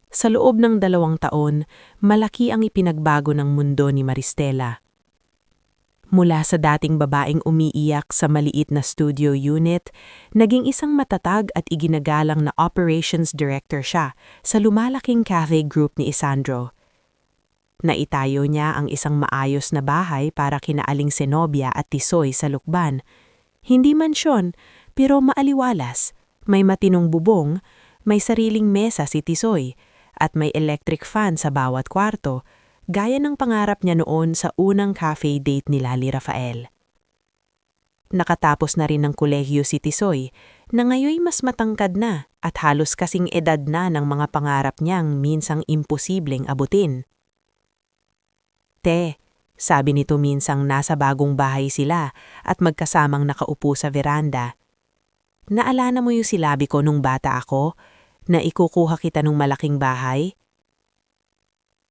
Sa loob ng 2 taon, malaki ang ipinagbago ng mundo ni Maristela. Mula sa dating babaeng umiiyak sa maliit na studio unit, naging isang matatag at iginagalang na operations director siya sa lumalaking cafe group ni Isandro. Naitayo niya ang isang maayos na bahay para kina Aling Zenobia at Tisoy sa Lukban. Hindi mansyon, pero maaliwalas. May matinong bubong, may sariling mesa si Tisoy, at may electric fan sa bawat kwarto, gaya ng pangarap niya noon sa unang cafe date ni Rafael. Nakatapos na rin ng kolehiyo si Tisoy, na ngayoy mas matangkad na at halos kasing edad na ng mga pangarap niyang minsang imposibleng abutin. Te, sabi nito minsang nasa bagong bahay sila at magkasamang nakaupo sa veranda. Naalala mo yung silabi ko nung bata ako, na ikukuha kita nung malaking bahay?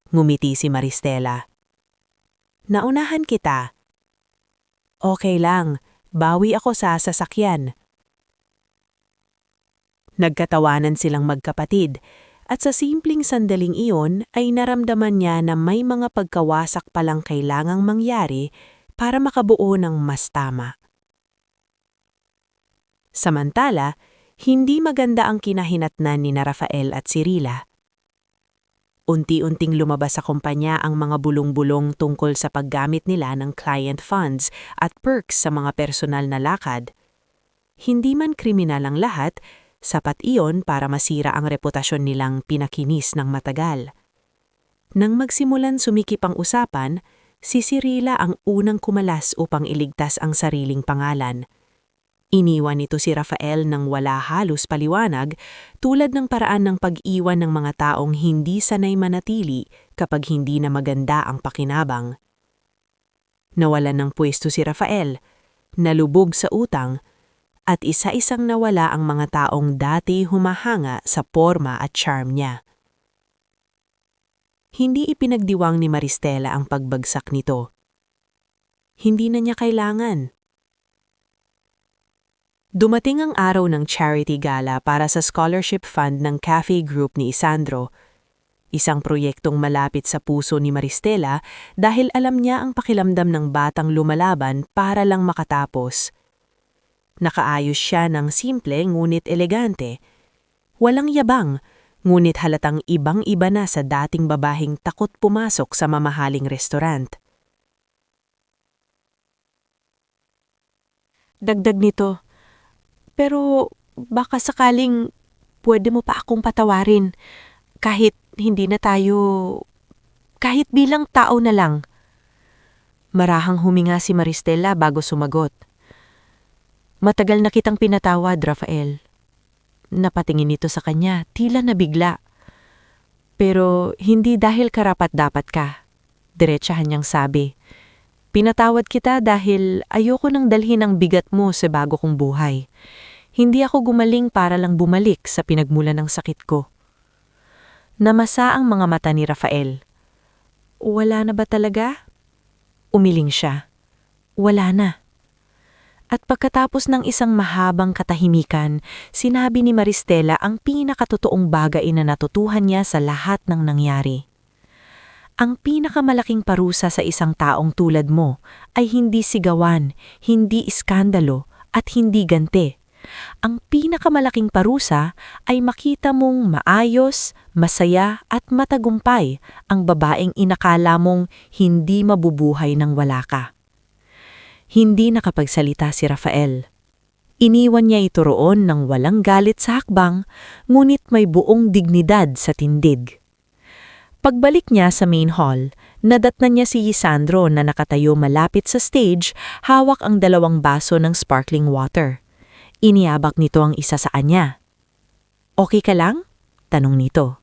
Ngumiti si Maristela. Naunahan kita. Okay lang, bawi ako sa sasakyan. Nagkatawanan silang magkapatid at sa simpleng sandaling iyon ay naramdaman niya na may mga pagkawasak palang kailangang mangyari para makabuo ng mas tama. Samantala, hindi maganda ang kinahinatnan ni Rafael at Cirila. Unti-unting lumabas sa kumpanya ang mga bulong-bulong tungkol sa paggamit nila ng client funds at perks sa mga personal na lakad. Hindi man kriminal ang lahat, sapat iyon para masira ang reputasyon nilang pinakinis ng matagal. Nang magsimulan sumikip ang usapan, si Cirila ang unang kumalas upang iligtas ang sariling pangalan. Iniwan nito si Rafael nang wala halos paliwanag, tulad ng paraan ng pag-iwan ng mga taong hindi sanay manatili kapag hindi na maganda ang pakinabang. Nawalan ng pwesto si Rafael, nalubog sa utang, at isa-isang nawala ang mga taong dati humahanga sa porma at charm niya. Hindi ipinagdiwang ni Maristela ang pagbagsak nito. Hindi na niya kailangan. Dumating ang araw ng charity gala para sa scholarship fund ng cafe group ni Isandro. Isang proyektong malapit sa puso ni Maristela dahil alam niya ang pakiramdam ng batang lumalaban para lang makatapos. Nakaayos siya ng simple ngunit elegante. Walang yabang, ngunit halatang ibang-iba na sa dating babahing takot pumasok sa mamahaling restaurant. Dagdag nito, pero baka sakaling pwede mo pa akong patawarin kahit hindi na tayo, kahit bilang tao na lang. Marahang huminga si Maristela bago sumagot. Matagal na kitang pinatawad, Rafael. Napatingin ito sa kanya, tila nabigla. Pero hindi dahil karapat-dapat ka. Diretsahan niyang sabi. Pinatawad kita dahil ayoko nang dalhin ang bigat mo sa bago kong buhay. Hindi ako gumaling para lang bumalik sa pinagmulan ng sakit ko. Namasa ang mga mata ni Rafael. Wala na ba talaga? Umiling siya. Wala na. At pagkatapos ng isang mahabang katahimikan, sinabi ni Maristela ang pinakatotoong bagay na natutuhan niya sa lahat ng nangyari. Ang pinakamalaking parusa sa isang taong tulad mo ay hindi sigawan, hindi iskandalo, at hindi ganti. Ang pinakamalaking parusa ay makita mong maayos, masaya at matagumpay ang babaeng inakala mong hindi mabubuhay nang wala ka. Hindi nakapagsalita si Rafael. Iniwan niya ito roon ng walang galit sa hakbang, ngunit may buong dignidad sa tindig. Pagbalik niya sa main hall, nadatnan niya si Isandro na nakatayo malapit sa stage, hawak ang 2 baso ng sparkling water. Iniabak nito ang isa sa kanya. Okay ka lang? Tanong nito.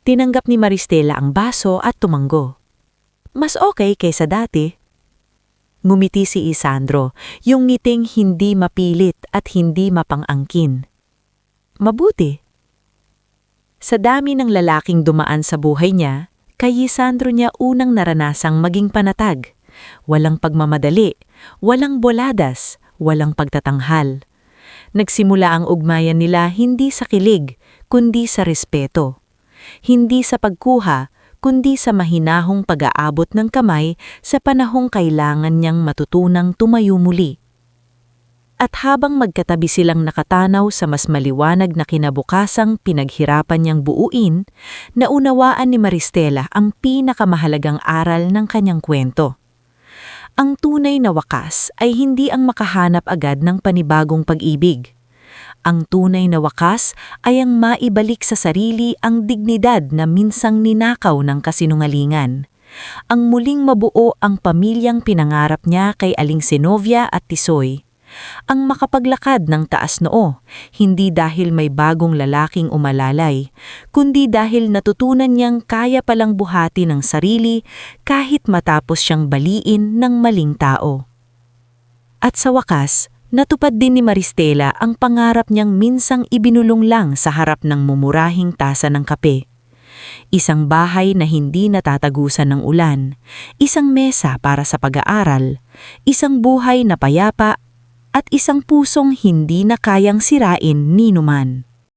Tinanggap ni Maristela ang baso at tumanggo. Mas okay kaysa dati. Ngumiti si Isandro, yung ngiting hindi mapilit at hindi mapang-angkin. Mabuti. Sa dami ng lalaking dumaan sa buhay niya, kay Isandro niya unang naranasang maging panatag. Walang pagmamadali, walang boladas, walang pagtatanghal. Nagsimula ang ugmayan nila hindi sa kilig, kundi sa respeto. Hindi sa pagkuha, kundi sa mahinahong pag-aabot ng kamay sa panahong kailangan niyang matutunang tumayo muli. At habang magkatabi silang nakatanaw sa mas maliwanag na kinabukasang pinaghirapan niyang buuin, naunawaan ni Maristela ang pinakamahalagang aral ng kanyang kwento. Ang tunay na wakas ay hindi ang makahanap agad ng panibagong pag-ibig. Ang tunay na wakas ay ang maibalik sa sarili ang dignidad na minsang ninakaw ng kasinungalingan. Ang muling mabuo ang pamilyang pinangarap niya kay Aling Sinovia at Tisoy. Ang makapaglakad ng taas noo, hindi dahil may bagong lalaking umalalay, kundi dahil natutunan niyang kaya palang buhati ng sarili kahit matapos siyang baliin ng maling tao. At sa wakas, natupad din ni Maristela ang pangarap niyang minsang ibinulong lang sa harap ng mumurahing tasa ng kape. Isang bahay na hindi natatagusan ng ulan, isang mesa para sa pag-aaral, isang buhay na payapa, at isang pusong hindi na kayang sirain ni numan.